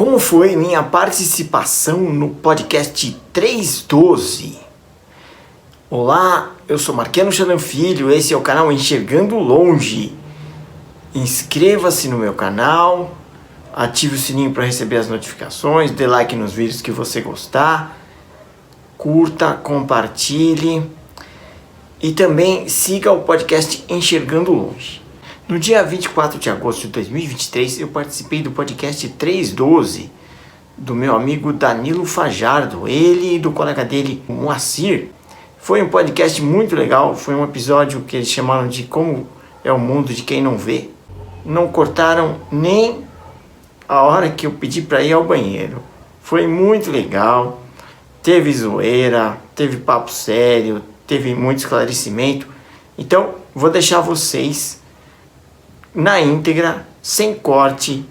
Como foi minha participação no podcast 312? Olá, eu sou Marquiano Xaran Filho, esse é o canal Enxergando Longe. Inscreva-se no meu canal, ative o sininho para receber as notificações, dê like nos vídeos que você gostar, curta, compartilhe e também siga o podcast Enxergando Longe. No dia 24 de agosto de 2023, eu participei do podcast 312 do meu amigo Danilo Fajardo, ele e do colega dele, o Moacir. Foi um podcast muito legal, foi um episódio que eles chamaram de Como é o Mundo de Quem Não Vê. Não cortaram nem a hora que eu pedi para ir ao banheiro. Foi muito legal, teve zoeira, teve papo sério, teve muito esclarecimento. Então, vou deixar vocês na íntegra, sem corte,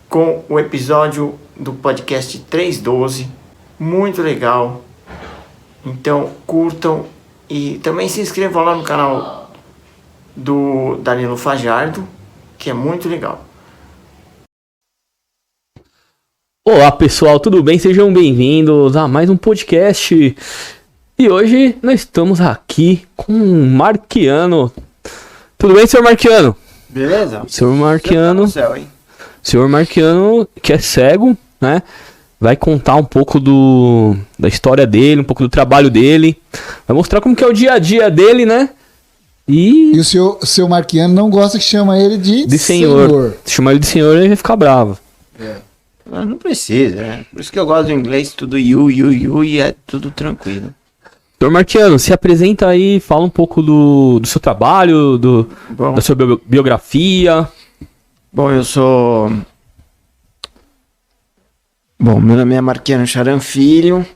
com o episódio do podcast 312, muito legal. Então curtam e também se inscrevam lá no canal do Danilo Fajardo, que é muito legal. Olá pessoal, tudo bem? Sejam bem-vindos a mais um podcast. E hoje nós estamos aqui com o Marquiano. Tudo bem, senhor Marquiano? Beleza? Senhor Marquiano, senhor Marquiano, que é cego, né? Vai contar um pouco da história dele, um pouco do trabalho dele. Vai mostrar como que é o dia a dia dele, né? E o seu Marquiano não gosta que chama ele de senhor. Se chamar ele de senhor, ele vai ficar bravo. Não precisa, né? Por isso que eu gosto do inglês, tudo you, e é tudo tranquilo. Senhor Marquiano, se apresenta aí, fala um pouco do seu trabalho, da sua biografia. Bom, meu nome é Marquiano Xaran Filho.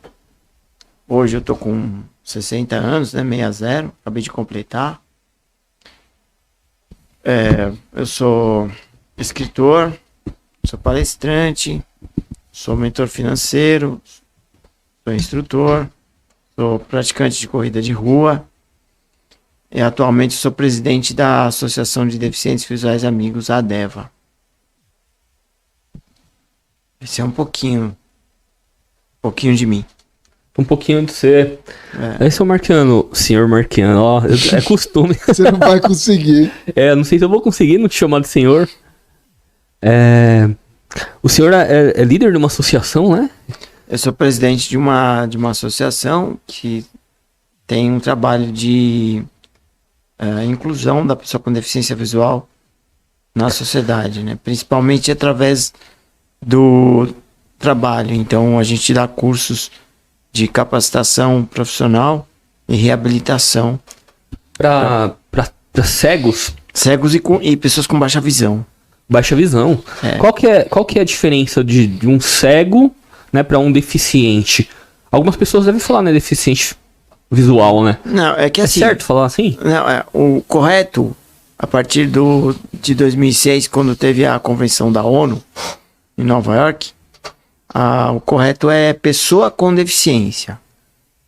Hoje eu tô com 60 anos, né? 60, acabei de completar. Eu sou escritor, sou palestrante, sou mentor financeiro, sou instrutor. Sou praticante de corrida de rua e atualmente sou presidente da Associação de Deficientes Visuais Amigos, a ADEVA. Esse é um pouquinho de mim. Um pouquinho de você. Esse é o Marquiano, senhor Marquiano, ó, é costume. Você não vai conseguir. Não sei se eu vou conseguir não te chamar de senhor. O senhor é líder de uma associação, né? Eu sou presidente de uma associação que tem um trabalho de inclusão da pessoa com deficiência visual na sociedade, né? Principalmente através do trabalho. Então a gente dá cursos de capacitação profissional e reabilitação para cegos e pessoas com baixa visão. Baixa visão. Qual que é a diferença de um cego, né, para um deficiente? Algumas pessoas devem falar, né, deficiente visual, né? Não, é que assim... É certo falar assim? Não, o correto, a partir de 2006, quando teve a convenção da ONU, em Nova York, o correto é pessoa com deficiência.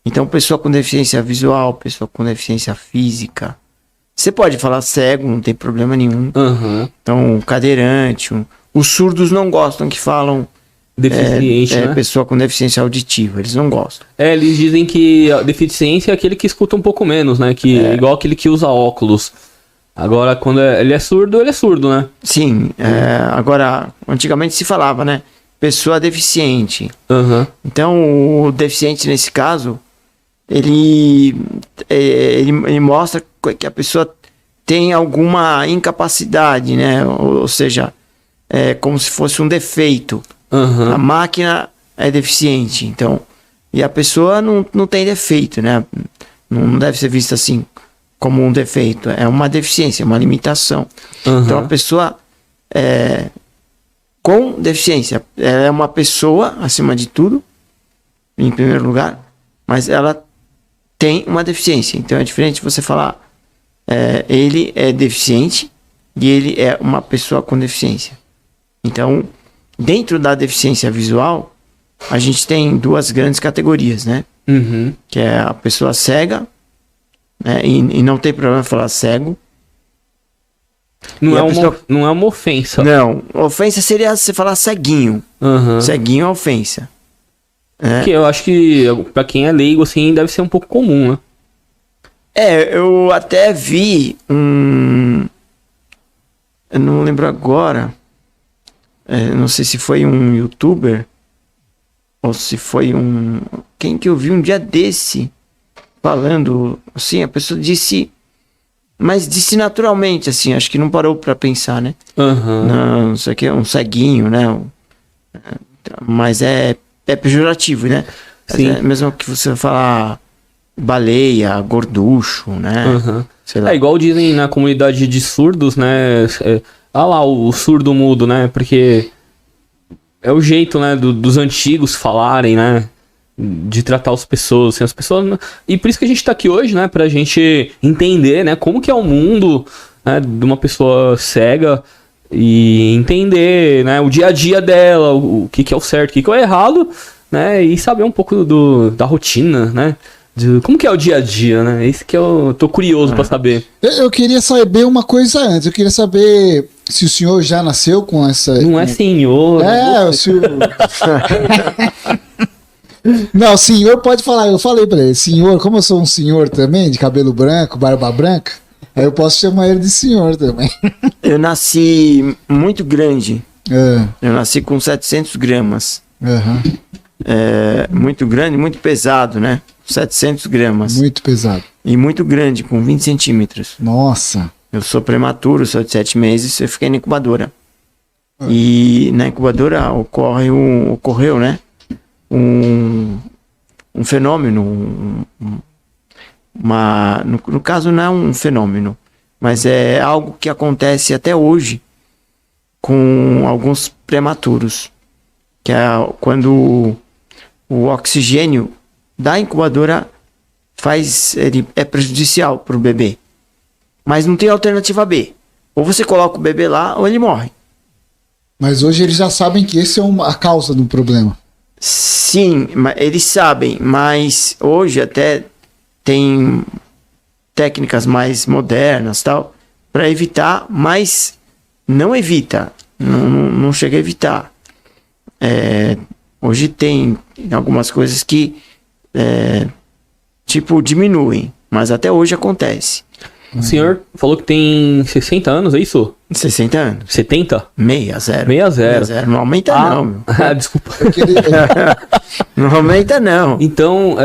Então, pessoa com deficiência visual, pessoa com deficiência física. Você pode falar cego, não tem problema nenhum. Uhum. Então, cadeirante. Os surdos não gostam que falam deficiente, né? Pessoa com deficiência auditiva, eles não gostam. Eles dizem que a deficiência é aquele que escuta um pouco menos, né? Igual aquele que usa óculos. Agora, quando ele é surdo, né? Sim, agora, antigamente se falava, né? Pessoa deficiente. Uhum. Então, o deficiente, nesse caso, ele mostra que a pessoa tem alguma incapacidade, né? Ou seja, é como se fosse um defeito. Uhum. A máquina é deficiente, então, e a pessoa não tem defeito, né? Não deve ser vista assim como um defeito, é uma deficiência, uma limitação. Uhum. Então a pessoa com deficiência, ela é uma pessoa acima de tudo, em primeiro lugar, mas ela tem uma deficiência. Então é diferente você falar ele é deficiente e ele é uma pessoa com deficiência. Então, dentro da deficiência visual, a gente tem duas grandes categorias, né? Uhum. Que é a pessoa cega, né? E não tem problema falar cego. Não é uma ofensa. Não, ofensa seria você falar ceguinho. Ceguinho é ofensa. Que eu acho que pra quem é leigo, assim, deve ser um pouco comum, né? Eu até vi eu não lembro agora. Não sei se foi um youtuber ou se foi quem que eu vi um dia desse falando, assim, a pessoa disse, mas disse naturalmente, assim, acho que não parou pra pensar, né? Não, isso aqui é um ceguinho, né? Mas é pejorativo, né? Sim. Mesmo que você falar baleia, gorducho, né? Sei lá. Igual dizem na comunidade de surdos, né? Lá, o surdo mudo, né? Porque é o jeito, né, dos antigos falarem, né? De tratar as pessoas, assim, as pessoas... E por isso que a gente tá aqui hoje, né? Pra gente entender, né? Como que é o mundo, né, de uma pessoa cega e entender, né? O dia a dia dela, o que é o certo, o que é o errado, né? E saber um pouco da rotina, né? Como que é o dia a dia, né? Isso que eu tô curioso pra saber. Eu queria saber uma coisa antes. Eu queria saber se o senhor já nasceu com essa... Não é senhor. O senhor... Não, senhor pode falar. Eu falei pra ele, senhor, como eu sou um senhor também, de cabelo branco, barba branca, aí eu posso chamar ele de senhor também. Eu nasci muito grande. Eu nasci com 700 gramas. Muito grande, muito pesado, né? 700 gramas. Muito pesado. E muito grande, com 20 centímetros. Nossa. Eu sou prematuro, sou de 7 meses, eu fiquei na incubadora. E na incubadora ocorreu, né? Um fenômeno, no caso não é um fenômeno, mas é algo que acontece até hoje com alguns prematuros, que é quando o oxigênio da incubadora ele é prejudicial para o bebê, mas não tem alternativa B, ou você coloca o bebê lá ou ele morre. Mas hoje eles já sabem que esse é a causa do problema. Sim, eles sabem, mas hoje até tem técnicas mais modernas tal para evitar, mas não evita, não chega a evitar. Hoje tem algumas coisas que diminuem, mas até hoje acontece. O senhor falou que tem 60 anos, é isso? 60 anos. 70? 60. Não aumenta não. Meu. Desculpa. Não aumenta não. Então,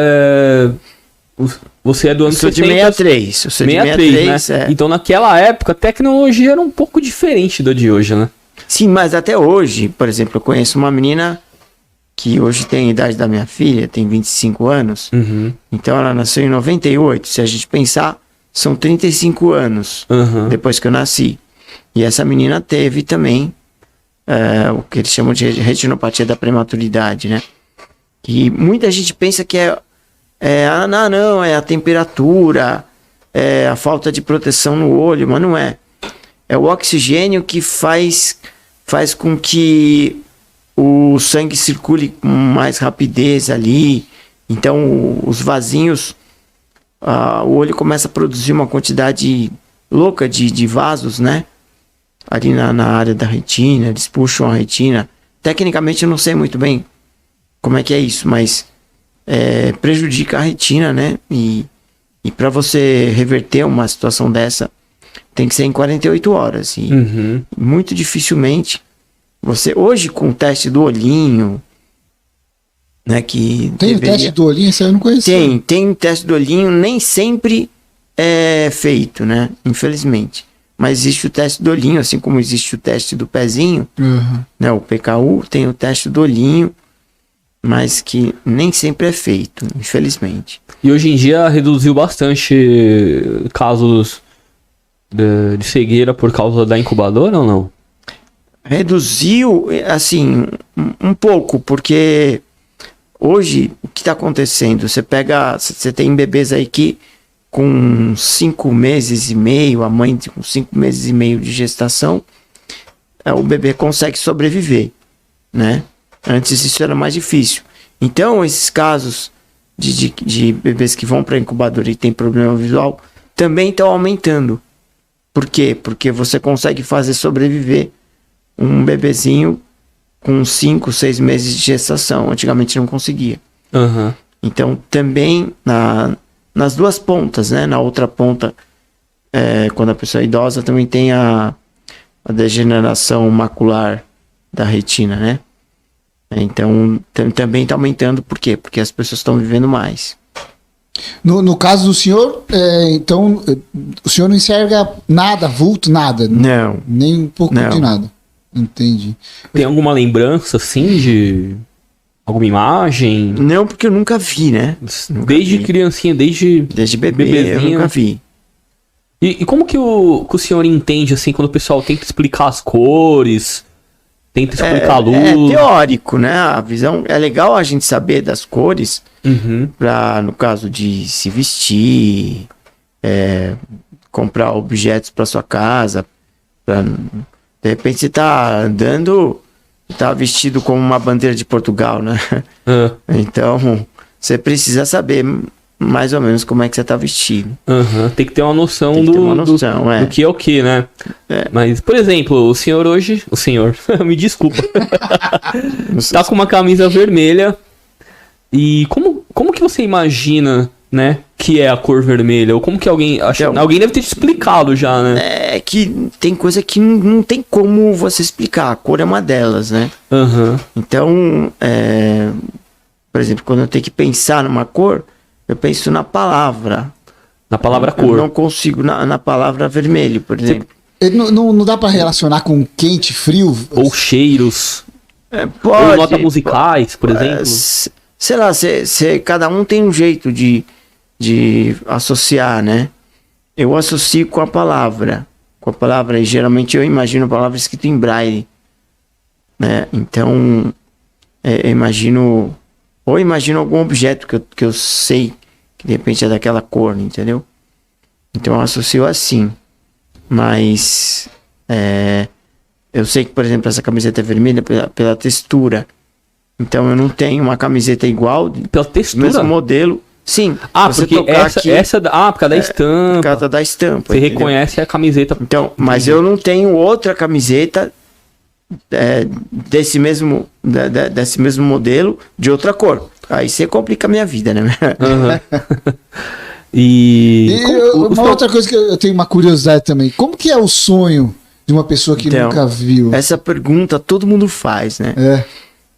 você é do ano 60. De 63. Eu sou de 63, né? Então, naquela época, a tecnologia era um pouco diferente da de hoje, né? Sim, mas até hoje, por exemplo, eu conheço uma menina que hoje tem a idade da minha filha, tem 25 anos. Então, ela nasceu em 98. Se a gente pensar, são 35 anos depois que eu nasci. E essa menina teve também o que eles chamam de retinopatia da prematuridade, né? E muita gente pensa que é a temperatura, é a falta de proteção no olho, mas não é. É o oxigênio que faz com que o sangue circule com mais rapidez ali. Então, os vasinhos, o olho começa a produzir uma quantidade louca de vasos, né? Ali na área da retina, eles puxam a retina. Tecnicamente eu não sei muito bem como é que é isso, mas prejudica a retina, né? E para você reverter uma situação dessa, tem que ser em 48 horas. E muito dificilmente você... Hoje, com o teste do olhinho, né? Que tem o teste do olhinho? Isso eu não conhecia. Tem o teste do olhinho, nem sempre é feito, né? Infelizmente. Mas existe o teste do olhinho, assim como existe o teste do pezinho, né? O PKU tem o teste do olhinho, mas que nem sempre é feito, infelizmente. E hoje em dia reduziu bastante casos de cegueira por causa da incubadora ou não? Reduziu, assim, um pouco, porque hoje o que está acontecendo? Você tem bebês aí que com 5 meses e meio, a mãe com 5 meses e meio de gestação, o bebê consegue sobreviver, né? Antes isso era mais difícil. Então, esses casos de bebês que vão para a incubadora e tem problema visual também estão aumentando. Por quê? Porque você consegue fazer sobreviver um bebezinho com 5, 6 meses de gestação. Antigamente não conseguia. Uhum. Então, também nas duas pontas, né? Na outra ponta, quando a pessoa é idosa, também tem a degeneração macular da retina, né? Então, também está aumentando. Por quê? Porque as pessoas estão vivendo mais. No caso do senhor, então, o senhor não enxerga nada, vulto, nada? Não. Nem um pouco de nada. Entendi. Tem alguma lembrança, assim, de alguma imagem? Não, porque eu nunca vi, né? Desde criancinha, desde bebê, bebezinho. eu nunca vi. E como que o senhor entende, assim, quando o pessoal tenta explicar as cores, tenta explicar a luz? É teórico, né? A visão... É legal a gente saber das cores, pra, no caso de se vestir, comprar objetos para sua casa, de repente você tá andando, tá vestido como uma bandeira de Portugal, né? Então, você precisa saber mais ou menos como é que você tá vestido. Tem que ter uma noção, do que é o que, né? Mas, por exemplo, o senhor hoje... O senhor, me desculpa. Tá com uma camisa vermelha. E como que você imagina, né, que é a cor vermelha? Ou como que alguém deve ter te explicado já, né? É que tem coisa que não tem como você explicar. A cor é uma delas, né? Então, por exemplo, quando eu tenho que pensar numa cor, eu penso na palavra. Na palavra cor. Eu não consigo na palavra vermelho, por exemplo. Não dá pra relacionar com quente, frio? Ou cheiros. Pode, ou notas musicais, por exemplo. Sei lá, cada um tem um jeito de associar, né? Eu associo com a palavra. E geralmente eu imagino a palavra escrita em braille, né? Então, eu imagino algum objeto que eu sei que de repente é daquela cor, entendeu? Então eu associo assim. Mas eu sei que, por exemplo, essa camiseta é vermelha pela textura. Então eu não tenho uma camiseta igual. Pela textura? Mesmo modelo. Sim. Porque por causa da estampa. Por causa da estampa. Você reconhece a camiseta. Então, mas eu não tenho outra camiseta desse mesmo modelo de outra cor. Aí você complica a minha vida, né? Uma outra coisa que eu tenho uma curiosidade também. Como que é o sonho de uma pessoa que nunca viu? Essa pergunta todo mundo faz, né?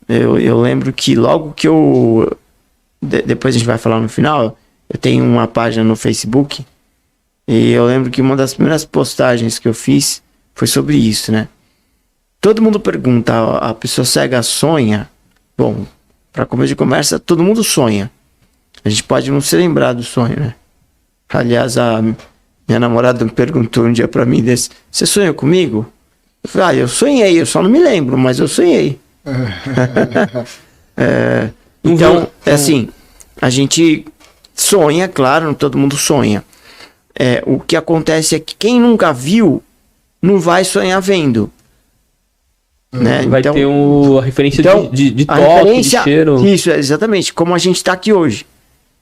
Eu lembro que logo que eu... Depois a gente vai falar no final. Eu tenho uma página no Facebook. E eu lembro que uma das primeiras postagens que eu fiz foi sobre isso, né? Todo mundo pergunta, a pessoa cega sonha? Bom, para começo de conversa, todo mundo sonha. A gente pode não se lembrar do sonho, né? Aliás, a minha namorada me perguntou um dia pra mim desse: você sonhou comigo? Eu falei, eu sonhei, eu só não me lembro, mas eu sonhei. Então, assim, a gente sonha, claro, todo mundo sonha. O que acontece é que quem nunca viu não vai sonhar vendo. Né? Vai ter a referência de toque, de cheiro. Isso, exatamente, como a gente está aqui hoje.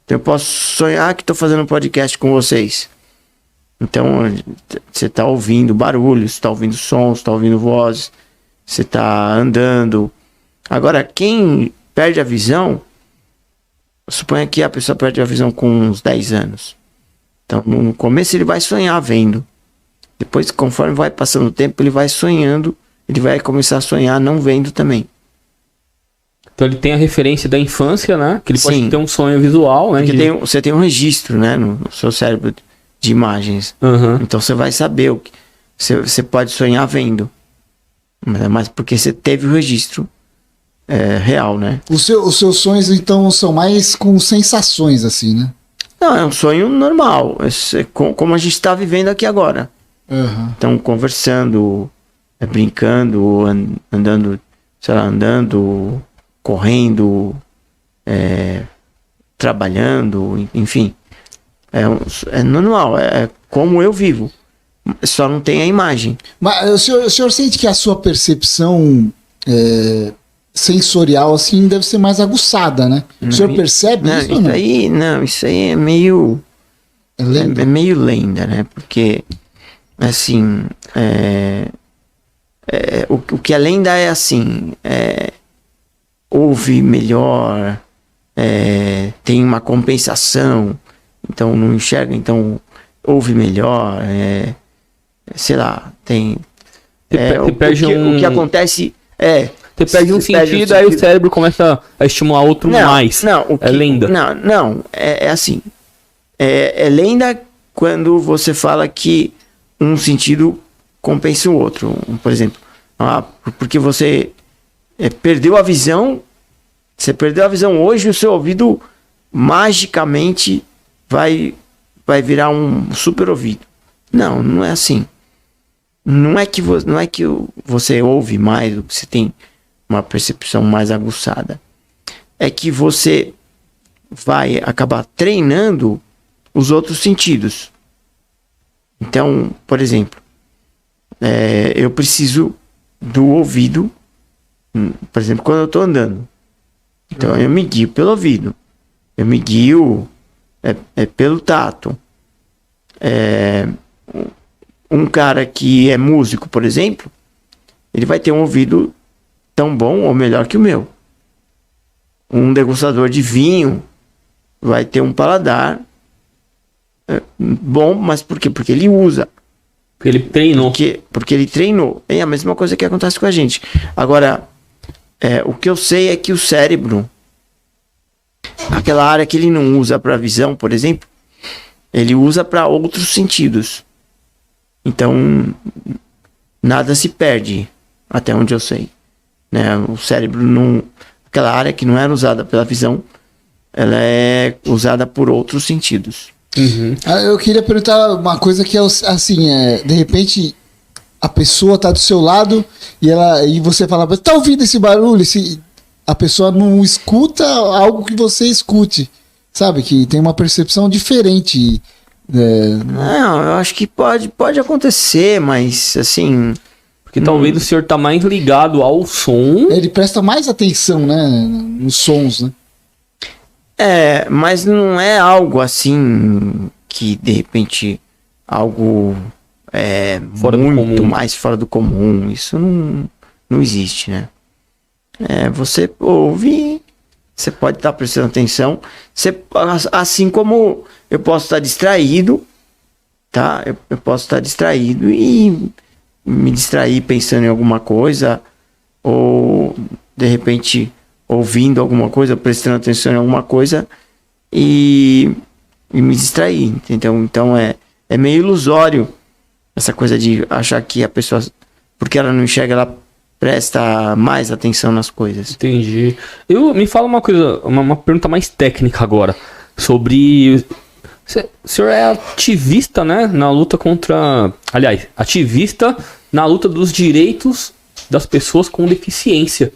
Então eu posso sonhar que estou fazendo um podcast com vocês. Então você está ouvindo barulhos, você está ouvindo sons, está ouvindo vozes, você está andando. Agora, quem perde a visão, suponha que a pessoa perde a visão com uns 10 anos. Então no começo ele vai sonhar vendo. Depois, conforme vai passando o tempo, ele vai sonhando. Ele vai começar a sonhar não vendo também. Então ele tem a referência da infância, né? Que ele pode ter um sonho visual, né? Porque você tem um registro, né? No seu cérebro de imagens. Então você vai saber o que você pode sonhar vendo. Mas porque você teve o registro real, né? Os seus sonhos, então, são mais com sensações, assim, né? Não, é um sonho normal. Como a gente está vivendo aqui agora. Então, conversando... brincando, andando, sei lá, correndo, trabalhando, enfim. É normal, é como eu vivo. Só não tem a imagem. Mas o senhor sente que a sua percepção sensorial, assim, deve ser mais aguçada, né? O senhor percebe isso ou não? Isso aí é meio... É meio lenda, né? Porque... assim, o que a lenda é assim, ouve melhor, tem uma compensação, então não enxerga, então ouve melhor, sei lá, tem... o que acontece Você perde um sentido, aí o cérebro começa a estimular outro mais. É lenda. Não, é assim. É lenda quando você fala que um sentido compensa o outro. Por exemplo, porque você perdeu a visão. Você perdeu a visão hoje, o seu ouvido magicamente vai virar um super ouvido. Não é assim. Não é que você ouve mais, ou que você tem uma percepção mais aguçada. É que você vai acabar treinando os outros sentidos. Então, por exemplo, eu preciso do ouvido, por exemplo, quando eu estou andando. Então, eu me guio pelo ouvido. Eu me guio pelo tato. Um cara que é músico, por exemplo, ele vai ter um ouvido tão bom ou melhor que o meu. Um degustador de vinho vai ter um paladar bom, mas por quê? Porque ele usa. Porque ele treinou. Porque ele treinou. É a mesma coisa que acontece com a gente. Agora, o que eu sei é que o cérebro, aquela área que ele não usa para visão, por exemplo, ele usa para outros sentidos. Então, nada se perde, até onde eu sei. Né? O cérebro não... Aquela área que não era usada pela visão, ela é usada por outros sentidos. Uhum. Eu queria perguntar uma coisa que é assim, de repente a pessoa tá do seu lado e você fala, tá ouvindo esse barulho? A pessoa não escuta algo que você escute, sabe? Que tem uma percepção diferente. Não, eu acho que pode acontecer, mas assim... Porque talvez o senhor tá mais ligado ao som. Ele presta mais atenção, né? Nos sons, né? Mas não é algo assim que de repente algo muito mais fora do comum. Isso não existe, né? Você ouve, você pode estar prestando atenção, assim como eu posso estar distraído, tá? Eu posso estar distraído e me distrair pensando em alguma coisa, ou de repente ouvindo alguma coisa, prestando atenção em alguma coisa e me distrair, entendeu? Então é meio ilusório essa coisa de achar que a pessoa, porque ela não enxerga, ela presta mais atenção nas coisas. Entendi. Me fala uma coisa, uma pergunta mais técnica agora, sobre... O senhor é ativista, né, na luta contra... Aliás, ativista na luta dos direitos das pessoas com deficiência.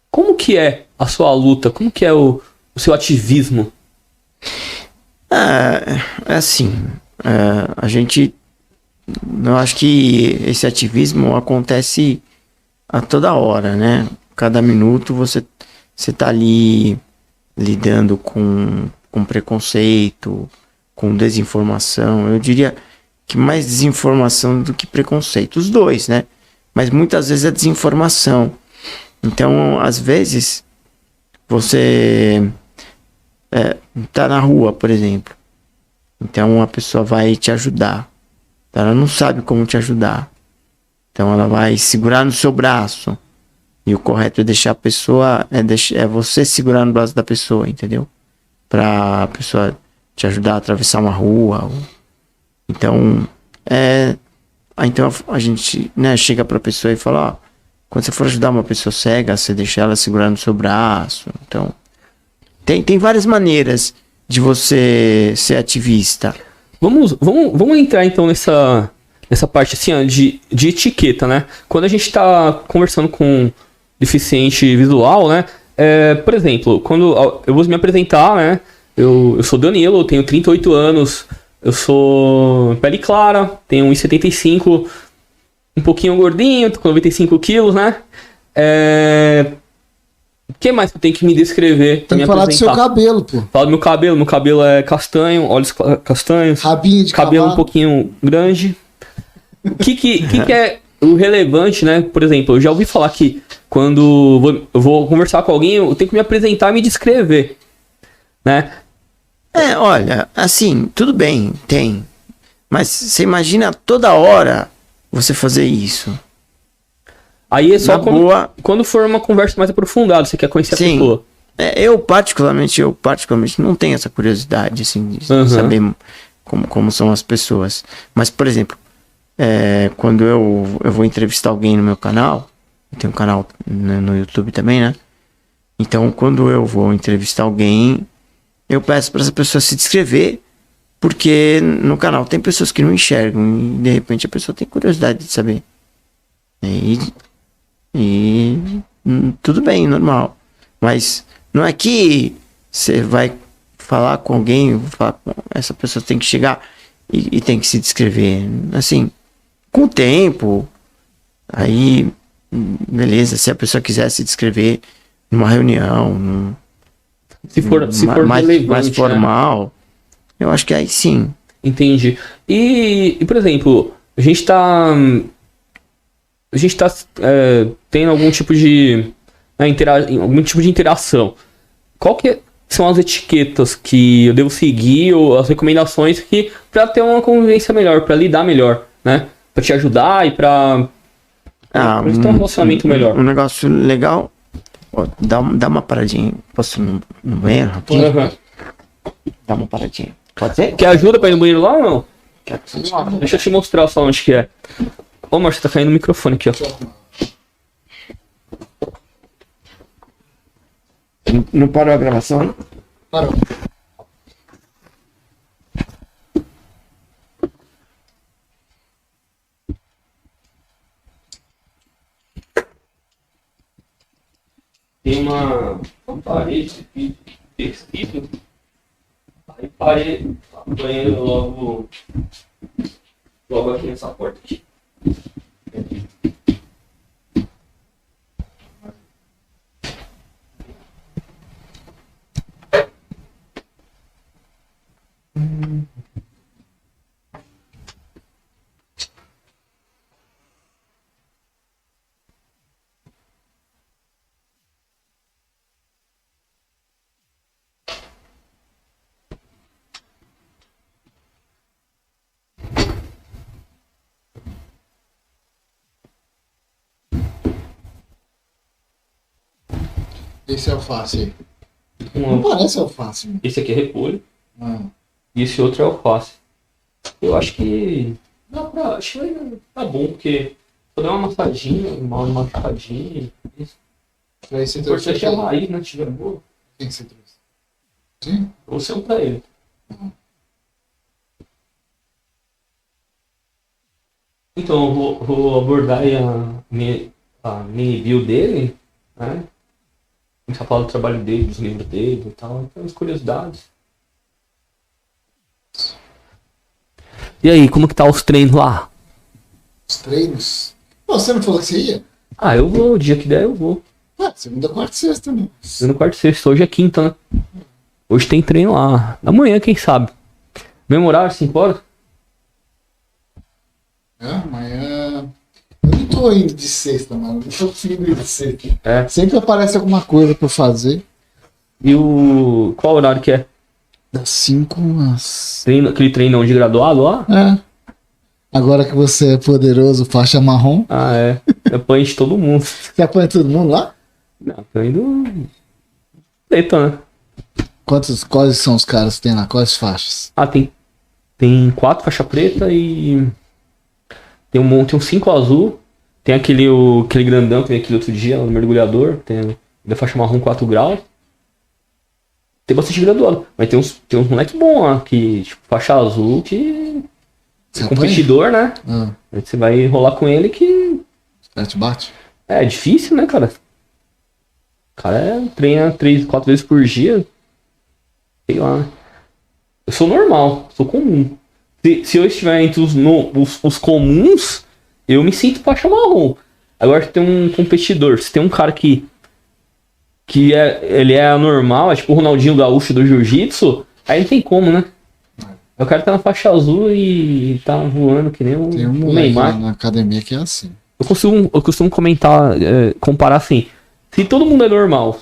Como que é a sua luta? Como que é o seu ativismo? A gente... Eu acho que esse ativismo acontece a toda hora, né? Cada minuto você tá ali lidando com preconceito, com desinformação. Eu diria que mais desinformação do que preconceito. Os dois, né? Mas muitas vezes é desinformação. Então, às vezes, você tá na rua, por exemplo. Então, a pessoa vai te ajudar. Ela não sabe como te ajudar. Então, ela vai segurar no seu braço. E o correto é deixar a pessoa... É você segurar no braço da pessoa, entendeu? Pra pessoa te ajudar a atravessar uma rua. Então, então a gente, né, chega pra pessoa e fala, quando você for ajudar uma pessoa cega, você deixa ela segurar no seu braço. Então, tem várias maneiras de você ser ativista. Vamos entrar então nessa parte assim, ó, de etiqueta, né? Quando a gente tá conversando com deficiente visual, né? Por exemplo, quando eu vou me apresentar, né? Eu sou Danilo, eu tenho 38 anos, eu sou pele clara, tenho 1,75, um pouquinho gordinho, tô com 95 quilos, né? O que mais que eu tenho que me descrever? Tem que falar do seu cabelo, pô. Fala do meu cabelo é castanho, olhos castanhos. Rabinho de cabelo cavalo. Um pouquinho grande. o que é o relevante, né? Por exemplo, eu já ouvi falar que quando eu vou conversar com alguém, eu tenho que me apresentar e me descrever, né? Olha, assim, tudo bem, tem. Mas você imagina toda hora você fazer isso. Aí é só boa. Quando for uma conversa mais aprofundada, você quer conhecer a pessoa. Eu particularmente não tenho essa curiosidade, assim, de saber como são as pessoas. Mas, por exemplo, quando eu vou entrevistar alguém no meu canal, eu tenho um canal no YouTube também, né? Então, quando eu vou entrevistar alguém, eu peço para essa pessoa se descrever, porque no canal tem pessoas que não enxergam e de repente a pessoa tem curiosidade de saber. E tudo bem, normal. Mas não é que você vai falar com alguém, essa pessoa tem que chegar e tem que se descrever. Assim, com o tempo, aí, beleza, se a pessoa quiser se descrever numa reunião, se for mais formal, né? Eu acho que aí sim. Entendi. E por exemplo, a gente tá tendo algum tipo de interação. Qual que são as etiquetas que eu devo seguir ou as recomendações para ter uma convivência melhor, para lidar melhor, né? Para te ajudar e para ter um relacionamento melhor. Um negócio legal. Ó, dá uma paradinha. Posso ir no banheiro rapidinho? Uhum. Dá uma paradinha. Pode ser? Quer ajuda pra ir no banheiro lá ou não? Deixa eu te mostrar só onde que é. Ô, Márcio, tá caindo o microfone aqui, ó. Não parou a gravação, hein? Parou. Tem uma parede de tecido. Aí parei o banheiro logo aqui nessa porta aqui. Esse é alface aí. Não parece alface. Mano. Esse aqui é repolho. E esse outro é alface. Eu acho que acho que tá bom, porque só dá uma amassadinha, uma machucadinha. O importante é a raiz, né? Tiver boa. Quem que você trouxe? Sim? Você é um pra ele. Então eu vou abordar aí a mini review dele, né? A gente vai falar do trabalho dele, dos livros dele e tal, então as curiosidades. E aí, como que tá os treinos lá? Os treinos? Pô, você não falou que você ia? Eu vou, o dia que der eu vou. Segunda, quarta e sexta, né? Segunda, quarta e sexta, hoje é quinta, né? Hoje tem treino lá. Amanhã, quem sabe? Mesmo horário, 5 horas? Amanhã... Eu não tô indo de sexta, mano. Não tô conseguindo ir de sexta. Sempre aparece alguma coisa pra fazer. E qual horário que é? Das 5 às... Aquele treinão de graduado lá? Agora que você é poderoso, faixa marrom. Eu apanho de todo mundo. Você apanha todo mundo lá? Não, tô indo... Preta, né? Quais são os caras que tem lá? Quais faixas? Tem 4 faixas preta e... Tem uns 5 azul. Tem aquele grandão que veio aquele outro dia, o mergulhador. Tem da faixa marrom 4 graus. Tem bastante graduado. Mas tem uns moleque bom lá, que, tipo, faixa azul, que é competidor, né? Aí você vai rolar com ele que... Te bate? É difícil, né, cara? O cara treina 3, 4 vezes por dia. Sei lá. Eu sou normal, sou comum. Se eu estiver entre os comuns, eu me sinto faixa marrom. Agora se tem um competidor, se tem um cara que ele é anormal, é tipo o Ronaldinho Gaúcho do Jiu-Jitsu, aí não tem como, né? O cara tá na faixa azul e tá voando que nem Tem um o moleque Neymar. lá na academia que é assim. Eu costumo comentar, comparar assim. Se todo mundo é normal,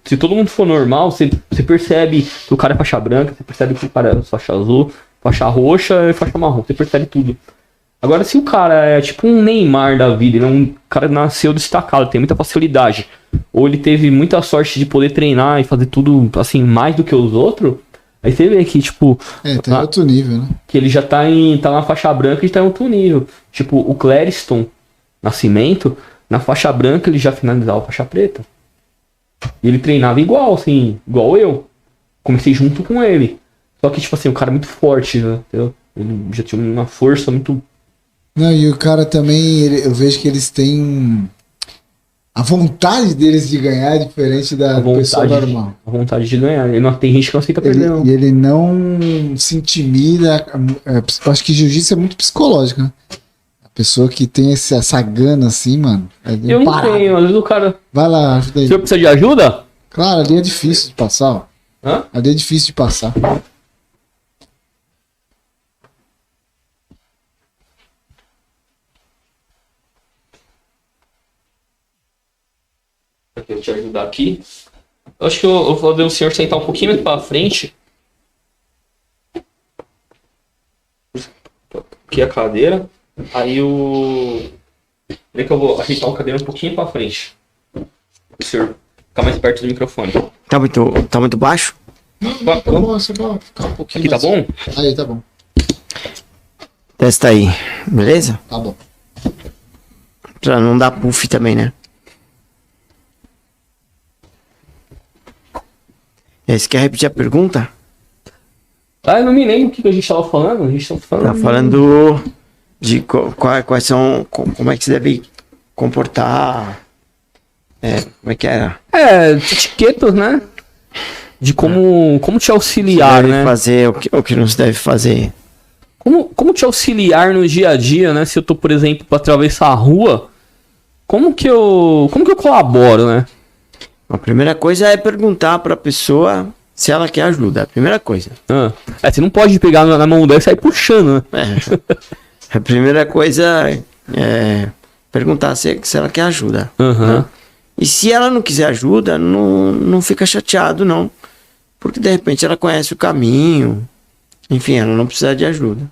se todo mundo for normal, você percebe que o cara é faixa branca, você percebe que o cara é faixa azul, faixa roxa e faixa marrom, você percebe tudo. Agora, se o cara é tipo um Neymar da vida, ele é um cara que nasceu destacado, tem muita facilidade, ou ele teve muita sorte de poder treinar e fazer tudo assim, mais do que os outros, aí você vê que, tipo, Tem outro nível, né? que ele já tá na faixa branca e tá em outro nível. Tipo, o Clériston Nascimento, na faixa branca ele já finalizava a faixa preta. E ele treinava igual, assim, igual eu. Comecei junto com ele. Só que, tipo assim, o cara é muito forte, né? Entendeu? Ele já tinha uma força muito... Não, e o cara também, eu vejo que eles têm... A vontade deles de ganhar é diferente da pessoa normal. A vontade de ganhar. Ele não, tem gente que não aceita perder, não. E ele não se intimida. Eu acho que jiu-jitsu é muito psicológico, né? A pessoa que tem essa gana assim, mano. Eu não tenho, às vezes o cara... Vai lá, ajuda aí. O senhor precisa de ajuda? Claro, ali é difícil de passar, ó. Hã? Ali é difícil de passar. Aqui, eu te ajudar aqui. Eu acho que eu vou fazer o senhor sentar um pouquinho mais pra frente. Aqui a cadeira. Aí o... Peraí que eu vou ajeitar a cadeira um pouquinho pra frente. O senhor ficar mais perto do microfone. Tá muito baixo? Tá bom, você pode ficar um pouquinho Aqui tá bom? Aí, tá bom. Testa aí, beleza? Tá bom. Pra não dar puff também, né? Você quer repetir a pergunta? Ah, eu não me lembro o que a gente tava falando. A gente tava falando... Tá falando de quais são... Como é que você deve comportar... como é que era? Etiquetas, né? De como te auxiliar, Deve né? fazer o que não se deve fazer. Como te auxiliar no dia a dia, né? Se eu tô, por exemplo, pra atravessar a rua, como que eu colaboro, né? A primeira coisa é perguntar pra pessoa se ela quer ajuda. A primeira coisa. Você não pode pegar na mão dela e sair puxando, né? A primeira coisa é perguntar se ela quer ajuda. Aham. Né? E se ela não quiser ajuda, não fica chateado, não. Porque de repente ela conhece o caminho. Enfim, ela não precisa de ajuda.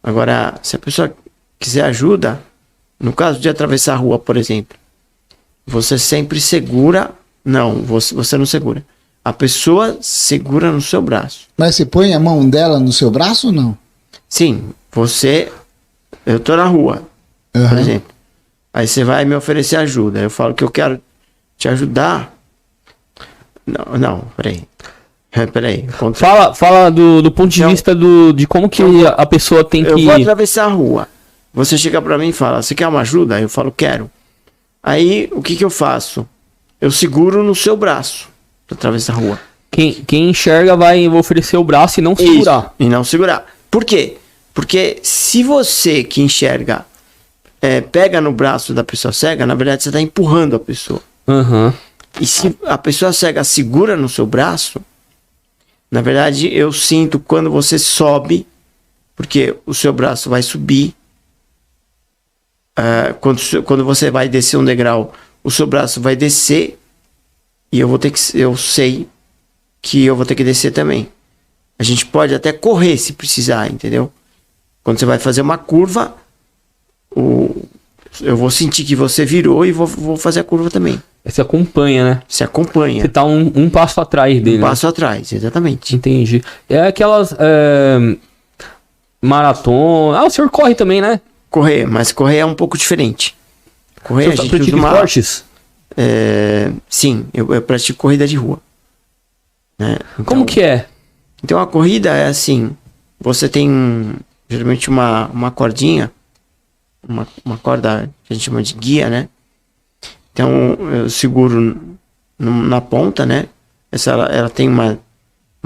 Agora, se a pessoa quiser ajuda, no caso de atravessar a rua, por exemplo, você sempre segura... Não, você não segura. A pessoa segura no seu braço. Mas você põe a mão dela no seu braço ou não? Sim, eu tô na rua, por exemplo. Aí você vai me oferecer ajuda. Eu falo que eu quero te ajudar. Não, peraí. Fala do ponto de vista de como que a pessoa tem que... Eu vou atravessar a rua. Você chega pra mim e fala, você quer uma ajuda? Eu falo, quero. Aí, o que eu faço? Eu seguro no seu braço pra atravessar a rua. Quem enxerga vai oferecer o braço e não segurar. Isso, e não segurar. Por quê? Porque se você que enxerga pega no braço da pessoa cega, na verdade você tá empurrando a pessoa. Uhum. E se a pessoa cega segura no seu braço, na verdade eu sinto quando você sobe, porque o seu braço vai subir. Quando você vai descer um degrau, o seu braço vai descer e eu sei que eu vou ter que descer também. A gente pode até correr se precisar, entendeu? Quando você vai fazer uma curva, eu vou sentir que você virou e vou fazer a curva também. Você acompanha, né? Você acompanha. Você tá um passo atrás dele. Um passo atrás, exatamente. Entendi. É aquelas maratona. O senhor corre também, né? Correr, mas correr é um pouco diferente. Correr a gente pratica esportes? Sim, eu pratico corrida de rua. Né? Então, como que é? Então a corrida é assim, você tem geralmente uma cordinha, uma corda que a gente chama de guia, né? Então eu seguro na ponta, né? Ela tem uma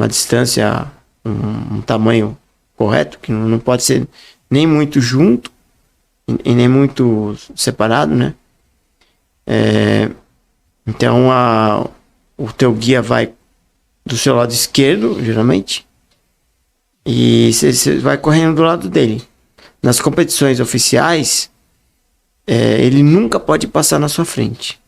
distância, um tamanho correto, que não pode ser nem muito junto e nem muito separado, né? Então o teu guia vai do seu lado esquerdo, geralmente, E você vai correndo do lado dele. Nas competições oficiais, ele nunca pode passar na sua frente.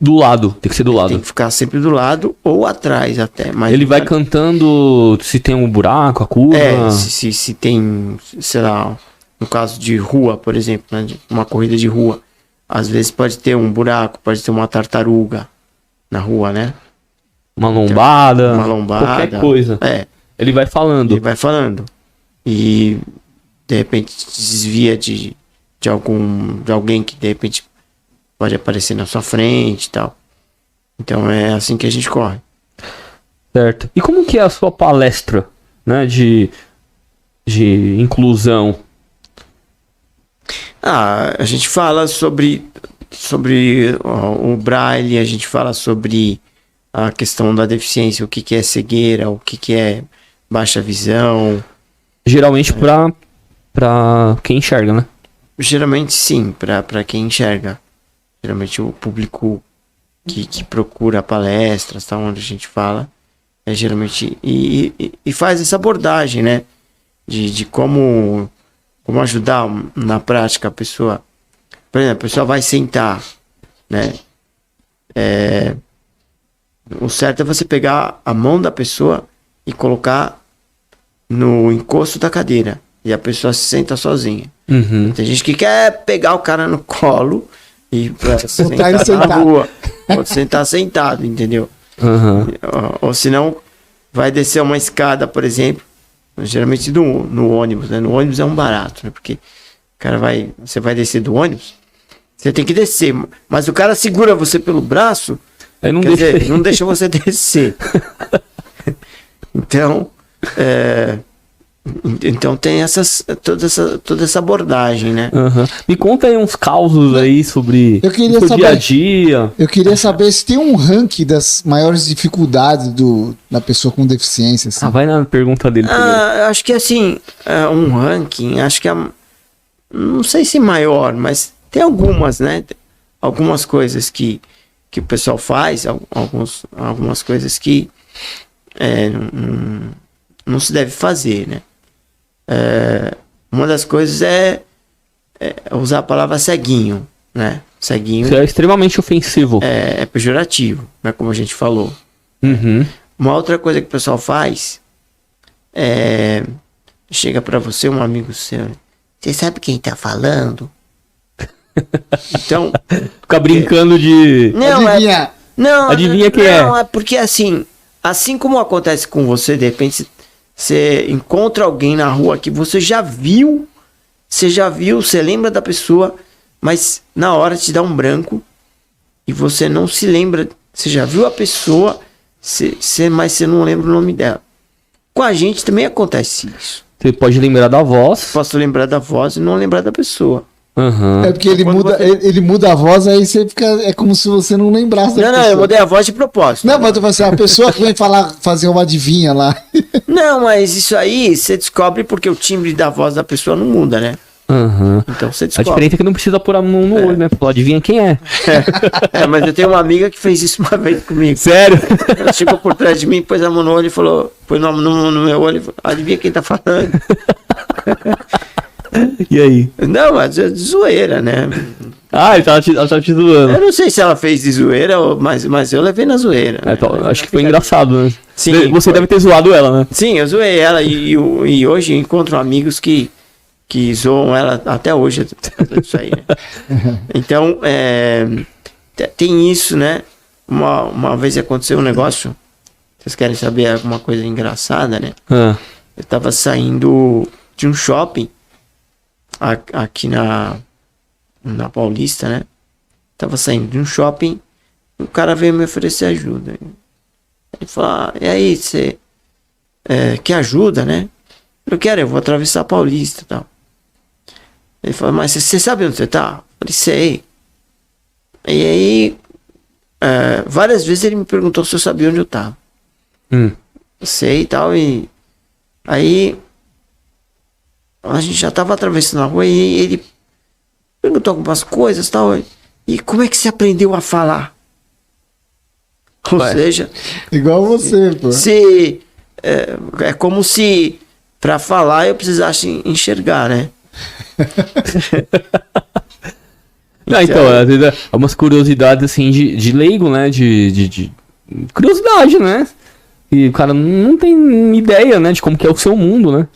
Do lado, tem que ser do lado. Tem que ficar sempre do lado ou atrás até. Mas ele vai cantando se tem um buraco, a curva. Se tem, sei lá, no caso de rua, por exemplo, né, uma corrida de rua. Às vezes pode ter um buraco, pode ter uma tartaruga na rua, né? Uma lombada. Uma lombada. Qualquer coisa. Ele vai falando. Ele vai falando. E de repente desvia de alguém que de repente pode aparecer na sua frente e tal. Então é assim que a gente corre. Certo. E como que é a sua palestra, né, de inclusão? A gente fala sobre o Braille, a gente fala sobre a questão da deficiência, o que é cegueira, o que é baixa visão. Geralmente pra quem enxerga, né? Geralmente sim, pra quem enxerga. Geralmente o público que procura palestras, tá, onde a gente fala, geralmente e faz essa abordagem, né? De como ajudar na prática a pessoa. Por exemplo, a pessoa vai sentar, né? O certo é você pegar a mão da pessoa e colocar no encosto da cadeira. E a pessoa se senta sozinha. Uhum. Tem gente que quer pegar o cara no colo e sentar na rua. Pode sentar sentado, entendeu? Uhum. Ou senão vai descer uma escada, por exemplo. Geralmente no ônibus, né? No ônibus é um barato, né? Porque você vai descer do ônibus, você tem que descer. Mas o cara segura você pelo braço, aí não deixa você descer. Então tem toda essa abordagem, né? Uhum. Me conta aí uns causos aí sobre o dia a dia. Eu queria saber se tem um ranking das maiores dificuldades da pessoa com deficiência. Assim. Vai na pergunta dele. Acho que assim, um ranking, acho que não sei se maior, mas tem algumas, né? Algumas coisas que o pessoal faz, algumas coisas que não se deve fazer, né? Uma das coisas é usar a palavra ceguinho, né? Ceguinho. Isso é extremamente ofensivo. É pejorativo, né? Como a gente falou. Uhum. Uma outra coisa que o pessoal faz chega pra você, um amigo seu, você sabe quem tá falando? Então... Fica brincando de... Adivinha quem é. Não, é porque assim como acontece com você, de repente você encontra alguém na rua que você já viu, você lembra da pessoa, mas na hora te dá um branco e você não se lembra, você já viu a pessoa, mas você não lembra o nome dela. Com a gente também acontece isso. Você pode lembrar da voz. Posso lembrar da voz e não lembrar da pessoa. Uhum. É porque ele muda a voz, aí você fica. É como se você não lembrasse da pessoa. Não, eu mudei a voz de propósito. Não, mas tu vai ser a pessoa que vem fazer uma adivinha lá. Não, mas isso aí você descobre porque o timbre da voz da pessoa não muda, né? Uhum. Então você A descobre. diferença é que não precisa pôr a mão no olho, né? Falar, adivinha quem é. Mas eu tenho uma amiga que fez isso uma vez comigo. Sério? Ela chegou por trás de mim, pôs a mão no olho e falou, pôs no meu olho e falou, adivinha quem tá falando. E aí? Não, mas é de zoeira, né? Ela tava te zoando. Eu não sei se ela fez de zoeira, mas eu levei na zoeira. Né? Acho que foi engraçado, né? Sim, você deve ter zoado ela, né? Sim, eu zoei ela e hoje eu encontro amigos que zoam ela até hoje. Isso aí, né? Então, tem isso, né? Uma vez aconteceu um negócio, vocês querem saber alguma coisa engraçada, né? Eu tava saindo de um shopping aqui na Paulista, né? Tava saindo de um shopping, o cara veio me oferecer ajuda. Ele falou, e aí, você quer ajuda, né? Eu quero, eu vou atravessar a Paulista e tal. Ele falou, mas você sabe onde você tá? Eu falei, sei. E aí, várias vezes ele me perguntou se eu sabia onde eu tava. Eu sei e tal, e aí a gente já tava atravessando a rua e ele perguntou algumas coisas e tal. E como é que você aprendeu a falar? Ou seja... Igual você, pô. É como se pra falar eu precisasse enxergar, né? Não, então, às vezes é umas curiosidades assim de leigo, né? De curiosidade, né? E o cara não tem ideia, né, de como que é o seu mundo, né?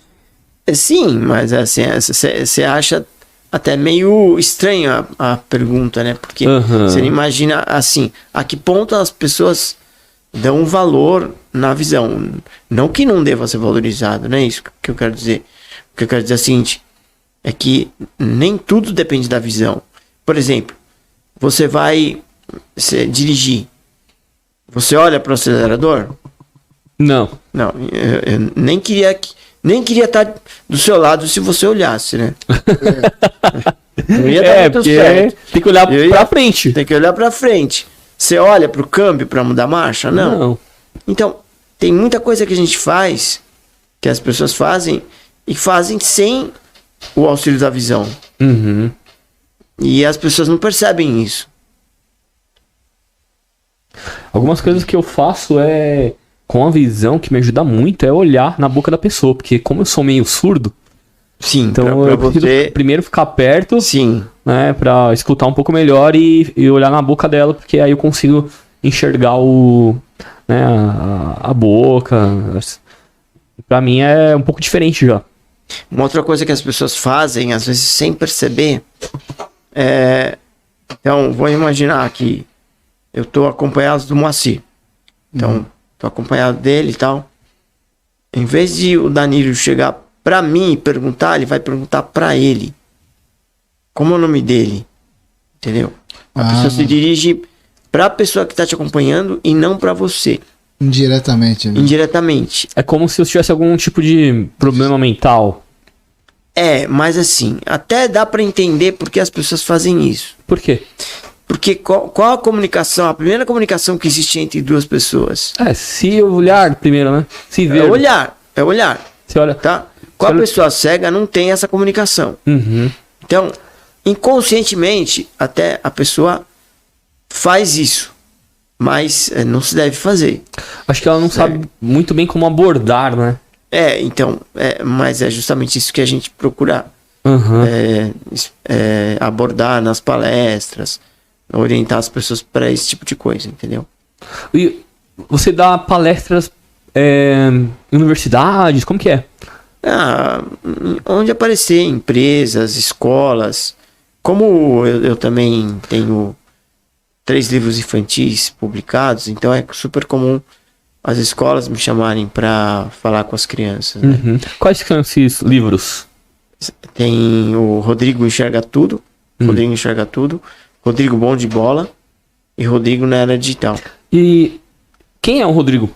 Sim, mas assim, você acha até meio estranho a pergunta, né? Porque você imagina assim, a que ponto as pessoas dão um valor na visão. Não que não deva ser valorizado, não é isso que eu quero dizer. O que eu quero dizer é o seguinte, é que nem tudo depende da visão. Por exemplo, você vai dirigir, você olha para o acelerador? Não. Não, eu nem queria estar do seu lado se você olhasse, né? Não ia dar muito certo. Tem que olhar pra frente. Tem que olhar pra frente. Você olha pro câmbio pra mudar a marcha? Não. Então, tem muita coisa que a gente faz, que as pessoas fazem, e fazem sem o auxílio da visão. Uhum. E as pessoas não percebem isso. Algumas coisas que eu faço com a visão que me ajuda muito é olhar na boca da pessoa, porque como eu sou meio surdo, sim, então eu preciso primeiro ficar perto, sim, né, pra escutar um pouco melhor e olhar na boca dela, porque aí eu consigo enxergar a boca. Pra mim é um pouco diferente já. Uma outra coisa que as pessoas fazem, às vezes sem perceber, então, vou imaginar que eu tô acompanhado do Moacir. Então, tô acompanhado dele e tal. Em vez de o Danilo chegar pra mim e perguntar, ele vai perguntar pra ele. Como é o nome dele? Entendeu? A pessoa se dirige pra pessoa que tá te acompanhando e não pra você. Indiretamente. Né? Indiretamente. É como se eu tivesse algum tipo de problema mental. Mas assim, até dá pra entender por que as pessoas fazem isso. Por quê? Porque qual a comunicação, a primeira comunicação que existe entre duas pessoas? Se olhar primeiro, né? Se ver. É olhar. Você olha. Tá? Com a pessoa cega não tem essa comunicação. Uhum. Então, inconscientemente, até a pessoa faz isso. Mas não se deve fazer. Acho que ela não sabe muito bem como abordar, né? Então, mas é justamente isso que a gente procura abordar nas palestras, orientar as pessoas para esse tipo de coisa, entendeu? E você dá palestras em universidades, como que é? Onde aparecer, empresas, escolas. Como eu também tenho 3 livros infantis publicados, então é super comum as escolas me chamarem para falar com as crianças. Né? Uhum. Quais são esses livros? Tem o Rodrigo Enxerga Tudo, Rodrigo Bom de Bola e Rodrigo na Era Digital. E quem é o Rodrigo?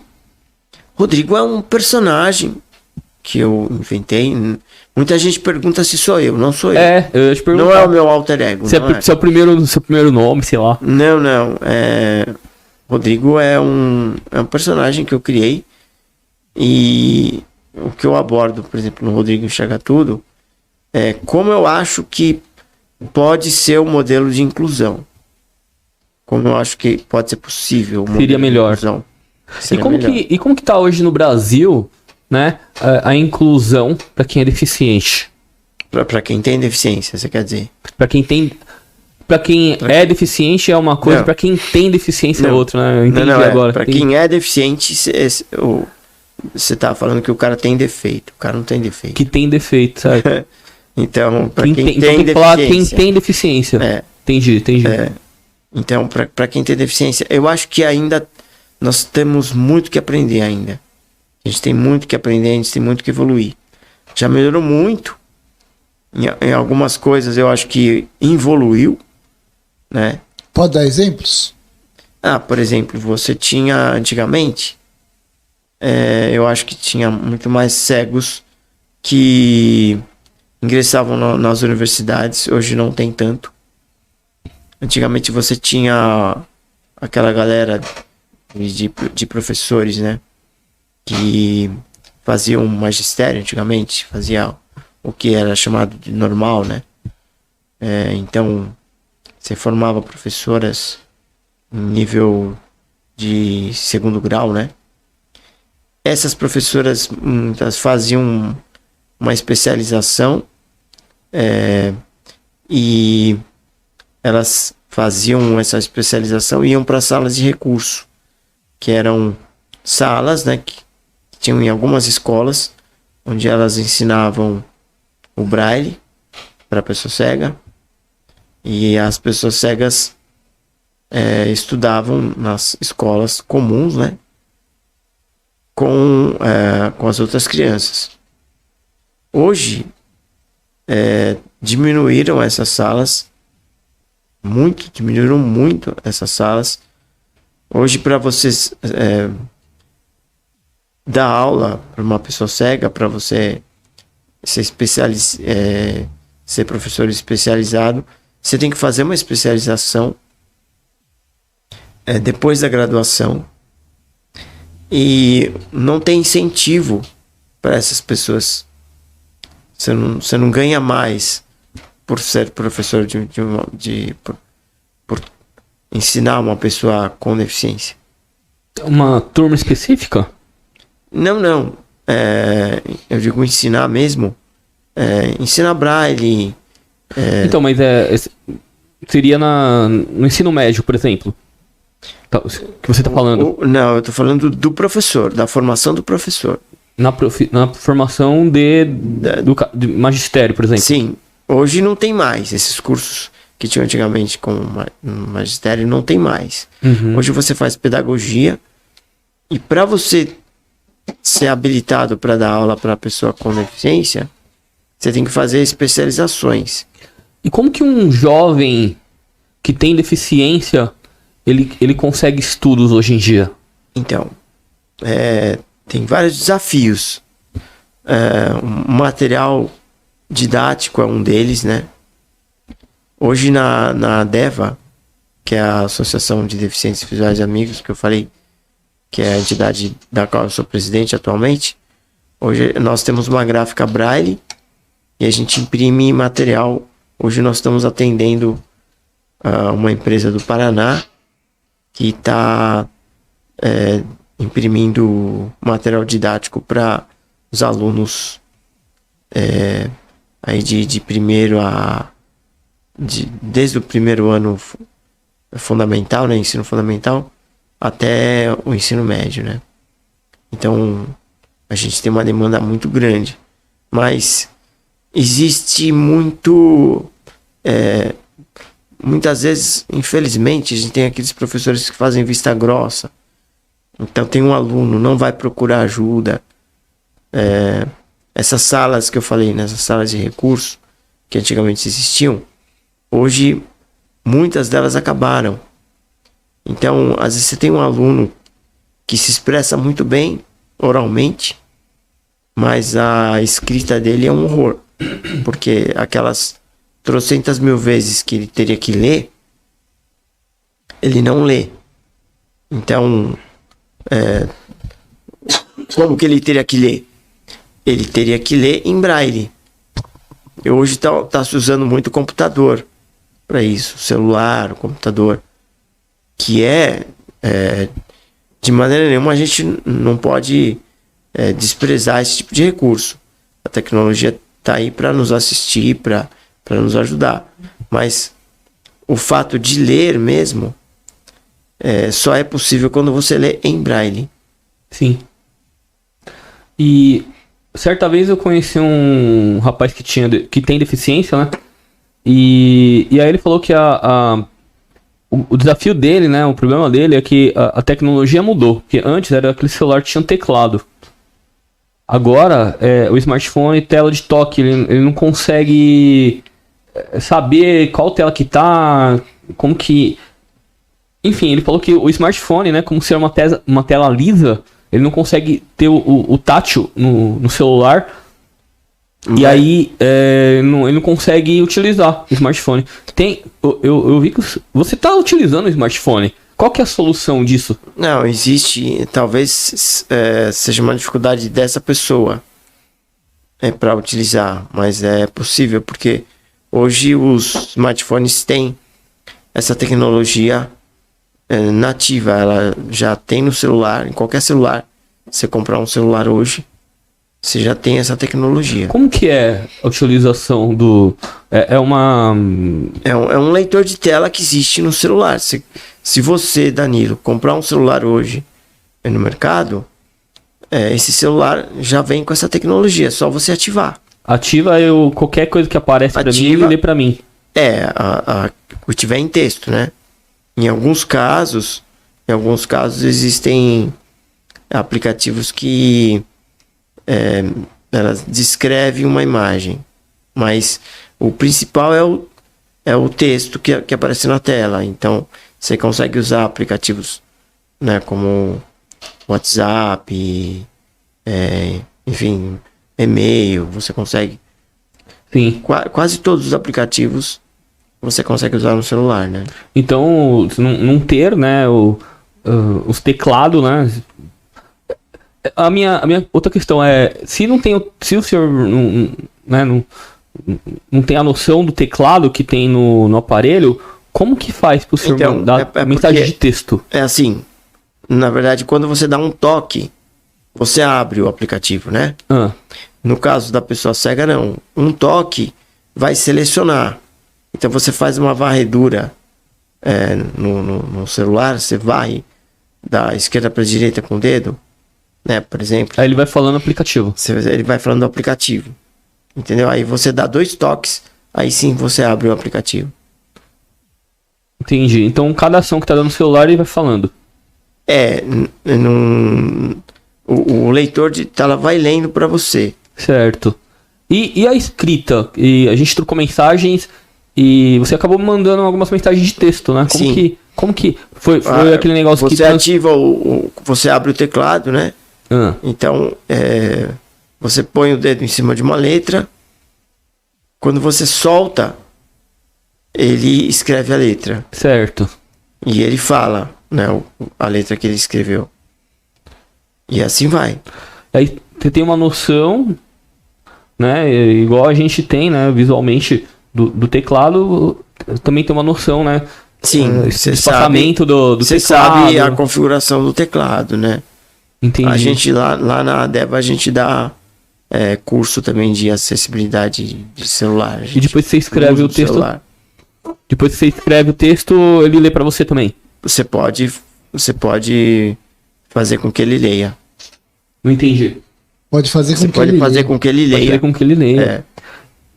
Rodrigo é um personagem que eu inventei. Muita gente pergunta se sou eu, não sou eu. Eu ia te perguntar. Não é o meu alter ego. Se é seu primeiro nome, sei lá. Não. Rodrigo é um personagem que eu criei. E o que eu abordo, por exemplo, no Rodrigo Enxerga Tudo, é como eu acho que pode ser o modelo de inclusão. Como eu acho que pode ser possível. Seria melhor. E como que tá hoje no Brasil, né, a inclusão para quem é deficiente? Para quem tem deficiência, você quer dizer? Para quem é deficiente é uma coisa, para quem tem deficiência é outra, né? Eu entendi agora. Para quem é deficiente, você tá falando que o cara tem defeito. O cara não tem defeito. Que tem defeito, sabe? Então, para quem tem deficiência. Que falar quem tem deficiência. Entendi. Então, para quem tem deficiência, eu acho que ainda nós temos muito que aprender ainda. A gente tem muito que aprender, a gente tem muito que evoluir. Já melhorou muito. Em algumas coisas eu acho que evoluiu, né? Pode dar exemplos? Por exemplo, você tinha antigamente, eu acho que tinha muito mais cegos que ingressavam nas universidades, hoje não tem tanto. Antigamente você tinha aquela galera de professores, né? Que faziam magistério antigamente, fazia o que era chamado de normal, né? Então, você formava professoras em nível de 2º grau, né? Essas professoras muitas faziam uma especialização, e elas faziam essa especialização e iam para salas de recurso, que eram salas, né, que tinham em algumas escolas, onde elas ensinavam o braille para a pessoa cega, e as pessoas cegas estudavam nas escolas comuns, né, com as outras crianças. Hoje, diminuíram essas salas, diminuíram muito essas salas. Hoje, para vocês dar aula para uma pessoa cega, para você ser professor especializado, você tem que fazer uma especialização depois da graduação, e não tem incentivo para essas pessoas. Você não ganha mais por ser professor por ensinar uma pessoa com deficiência. Uma turma específica? Não. Eu digo ensinar mesmo. Ensinar braille. Então, mas seria no ensino médio, por exemplo? Que você está falando? Não, eu estou falando do professor, da formação do professor. Na formação de magistério, por exemplo? Sim. Hoje não tem mais esses cursos que tinham antigamente com magistério, não tem mais. Uhum. Hoje você faz pedagogia, e para você ser habilitado para dar aula para pessoa com deficiência, você tem que fazer especializações. E como que um jovem que tem deficiência, ele consegue estudos hoje em dia? Então, tem vários desafios. O material didático é um deles, né? Hoje na ADEVA, que é a Associação de Deficientes Visuais e Amigos, que eu falei, que é a entidade da qual eu sou presidente atualmente, hoje nós temos uma gráfica braille e a gente imprime material. Hoje nós estamos atendendo uma empresa do Paraná que está imprimindo material didático para os alunos aí de primeiro desde o primeiro ano fundamental, né, ensino fundamental, até o ensino médio, né? Então a gente tem uma demanda muito grande, mas existe muitas vezes, infelizmente, a gente tem aqueles professores que fazem vista grossa. Então tem um aluno, não vai procurar ajuda. Essas salas que eu falei, nessas salas de recurso, que antigamente existiam, hoje muitas delas acabaram. Então, às vezes você tem um aluno que se expressa muito bem oralmente, mas a escrita dele é um horror. Porque aquelas trocentas mil vezes que ele teria que ler, ele não lê. Então, como que ele teria que ler? Ele teria que ler em braille. E hoje está se usando muito o computador para isso, o celular, o computador, que de maneira nenhuma a gente não pode desprezar esse tipo de recurso. A tecnologia está aí para nos assistir, para nos ajudar, mas o fato de ler mesmo só é possível quando você lê em braille. Sim. E certa vez eu conheci um rapaz que tem deficiência, né? E aí ele falou que o desafio dele, né? O problema dele é que a tecnologia mudou. Porque antes era aquele celular que tinha um teclado. Agora, o smartphone, tela de toque, ele não consegue saber qual tela que tá, como que... Enfim, ele falou que o smartphone, né, como ser uma tela lisa, ele não consegue ter o tátil no celular. E aí, ele não consegue utilizar o smartphone. Eu vi que você está utilizando o smartphone. Qual que é a solução disso? Não, existe, talvez seja uma dificuldade dessa pessoa para utilizar, mas é possível, porque hoje os smartphones têm essa tecnologia nativa, ela já tem no celular, em qualquer celular. Você comprar um celular hoje, você já tem essa tecnologia. Como que é a utilização do... É um leitor de tela que existe no celular. Se você, Danilo, comprar um celular hoje no mercado, esse celular já vem com essa tecnologia, é só você ativar. Ativa qualquer coisa que aparece para mim, ele lê para mim. O tiver em texto, né? Em alguns casos existem aplicativos que elas descrevem uma imagem, mas o principal é o texto que aparece na tela. Então você consegue usar aplicativos, né, como WhatsApp, enfim, e-mail. Você consegue. Sim. Quase todos os aplicativos você consegue usar no celular, né? Então, não ter, né, os teclados, né? A minha outra questão é, se o senhor não tem a noção do teclado que tem no aparelho, como que faz pro senhor mandar mensagem de texto? É assim, na verdade, quando você dá um toque, você abre o aplicativo, né? No caso da pessoa cega, não. Um toque vai selecionar. Então você faz uma varredura no celular, você vai da esquerda para a direita com o dedo, né? Por exemplo. Aí ele vai falando aplicativo. Ele vai falando do aplicativo. Entendeu? Aí você dá 2 toques, aí sim você abre o aplicativo. Entendi. Então cada ação que tá dando no celular ele vai falando. O leitor de tela vai lendo para você. Certo. E a escrita? E a gente trocou mensagens e você acabou mandando algumas mensagens de texto, né? Como que foi aquele negócio você ativa você abre o teclado, né? Então, você põe o dedo em cima de uma letra. Quando você solta, ele escreve a letra. Certo. E ele fala, né, a letra que ele escreveu. E assim vai. Aí você tem uma noção, né? Igual a gente tem, né? Visualmente do teclado, também tem uma noção, né? Sim, você espaçamento do teclado. Você sabe a configuração do teclado, né? Entendi. A gente lá na Adeba a gente dá curso também de acessibilidade de celular. E depois você escreve o texto. Celular. Depois que você escreve o texto, ele lê para você também. Você pode fazer com que ele leia. Não entendi. Pode fazer com que ele leia. Pode fazer com que ele leia. Fazer com que ele leia.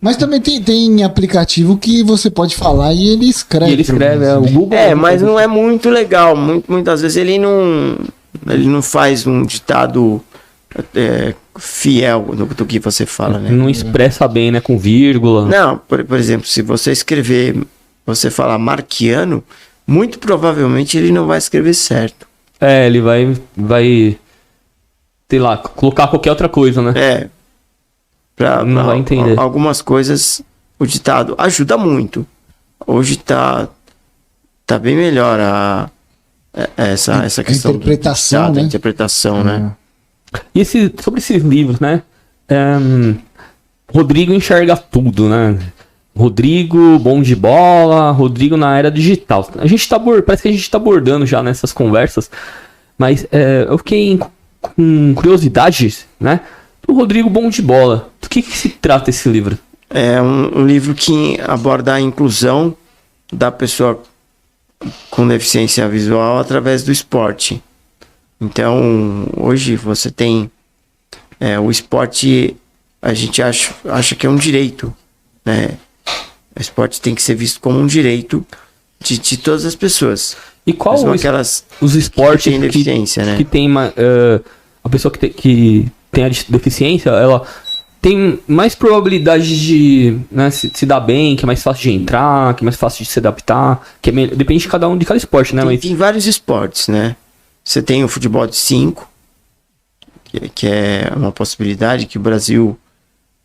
Mas também tem aplicativo que você pode falar e ele escreve. E ele escreve, o Google. Mas não é muito legal. Muitas vezes ele não faz um ditado fiel do que você fala, né? Não expressa bem, né? Com vírgula. Não, por exemplo, se você escrever, você falar marquiano, muito provavelmente ele não vai escrever certo. Ele vai sei lá, colocar qualquer outra coisa, né? Não vai entender. Algumas coisas, o ditado ajuda muito. Hoje tá bem melhor essa questão interpretação, da interpretação, né? E sobre esses livros, né? Rodrigo enxerga tudo, né? Rodrigo, bom de bola, Rodrigo na era digital. Parece que a gente tá abordando já nessas conversas, mas eu fiquei com curiosidade, né? Do Rodrigo bom de bola. Do que se trata esse livro? É um livro que aborda a inclusão da pessoa com deficiência visual através do esporte. Então, hoje você tem o esporte, a gente acha que é um direito, né? O esporte tem que ser visto como um direito de todas as pessoas. E qual os esportes que tem deficiência, né? Que tem a pessoa que tem a deficiência, ela tem mais probabilidade de, né, se dar bem, que é mais fácil de entrar, que é mais fácil de se adaptar, depende de cada esporte, né? Tem vários esportes, né? Você tem o futebol de 5, que é uma possibilidade, que o Brasil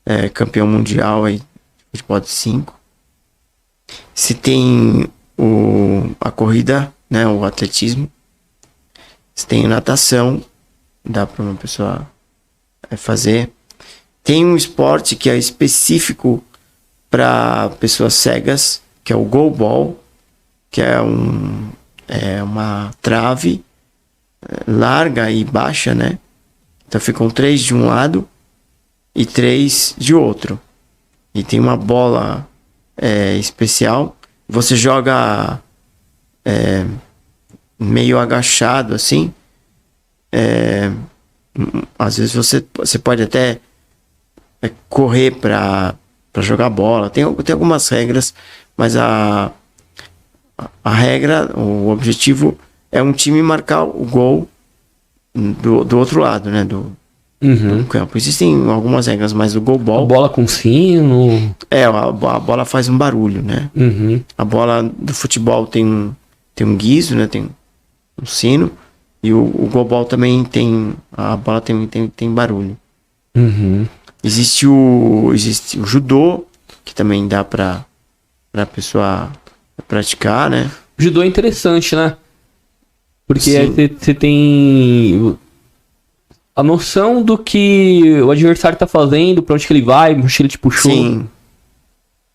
é campeão mundial aí, futebol de 5. Se tem a corrida, né, o atletismo. Se tem a natação, dá para uma pessoa fazer. Tem um esporte que é específico para pessoas cegas, que é o goalball, que é uma trave larga e baixa, né? Então ficam 3 de um lado e 3 de outro. E tem uma bola especial. Você joga meio agachado assim. Às vezes você pode até correr para jogar bola. Tem algumas regras, mas a regra, o objetivo é um time marcar o gol do outro lado, né? Do campo. Existem algumas regras, mas o goalball... A bola com sino... a bola faz um barulho, né? A bola do futebol tem um guizo, né? Tem um sino. E o goalball também tem... A bola tem barulho. Existe o judô, que também dá pra pessoa praticar, né? O judô é interessante, né? Porque aí você tem a noção do que o adversário tá fazendo, pra onde que ele vai, onde ele te puxou.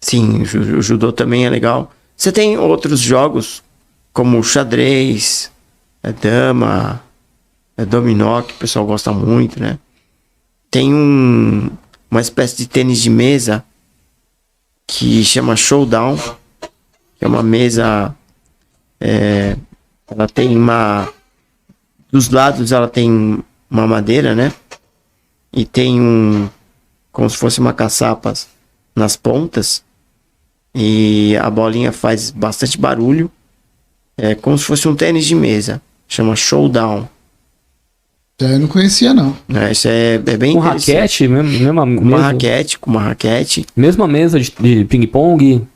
Sim, o judô também é legal. Você tem outros jogos, como o xadrez, dama, dominó, que o pessoal gosta muito, né? Tem uma espécie de tênis de mesa que chama Showdown, que é uma mesa... ela tem dos lados ela tem uma madeira, né? E tem como se fosse uma caçapa nas pontas. E a bolinha faz bastante barulho. É como se fosse um tênis de mesa. Chama Showdown. Eu não conhecia, não. Isso é bem com raquete, com uma raquete. Mesma mesa de ping-pong?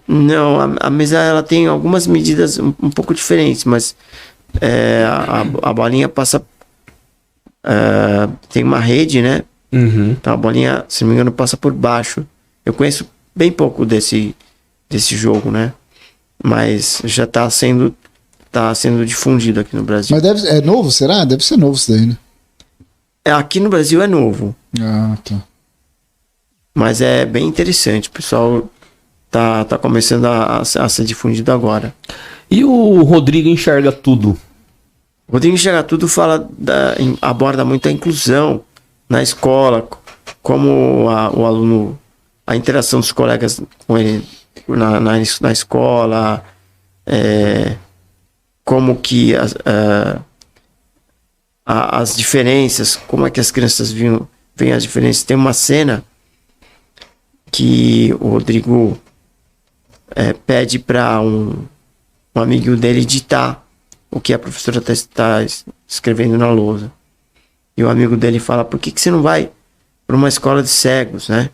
Não, a mesa ela tem algumas medidas um pouco diferentes, mas a bolinha passa... tem uma rede, né? Então a bolinha, se não me engano, passa por baixo. Eu conheço bem pouco desse jogo, né? Mas já tá sendo difundido aqui no Brasil. Mas é novo, será? Deve ser novo isso daí, né? Aqui no Brasil é novo. Ah, tá. Mas é bem interessante. O pessoal tá começando a ser difundido agora. E o Rodrigo Enxerga Tudo? O Rodrigo Enxerga Tudo aborda muito a inclusão na escola, como o aluno, a interação dos colegas com ele na escola, como que as diferenças, como é que as crianças veem as diferenças. Tem uma cena que o Rodrigo pede para um amigo dele ditar o que a professora está escrevendo na lousa. E o amigo dele fala: por que você não vai para uma escola de cegos, né?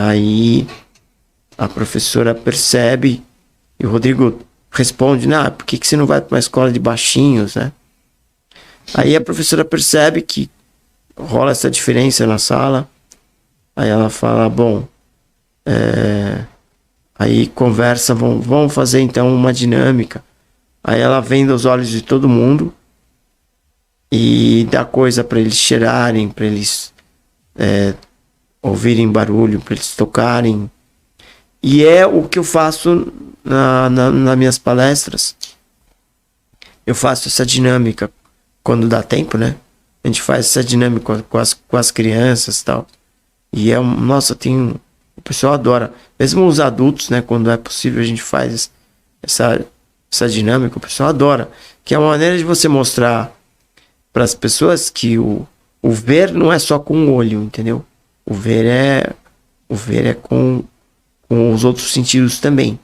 Aí a professora percebe e o Rodrigo responde: por que você não vai para uma escola de baixinhos, né? Aí a professora percebe que rola essa diferença na sala. Aí ela fala: bom, aí conversa, vamos fazer então uma dinâmica. Aí ela venda os olhos de todo mundo e dá coisa para eles cheirarem, para eles ouvirem barulho, para eles tocarem. E é o que eu faço nas minhas palestras. Eu faço essa dinâmica quando dá tempo, né? A gente faz essa dinâmica com as crianças e tal. E nossa, o pessoal adora. Mesmo os adultos, né? Quando é possível, a gente faz essa dinâmica, o pessoal adora. Que é uma maneira de você mostrar para as pessoas que o ver não é só com o olho, entendeu? O ver é com os outros sentidos também.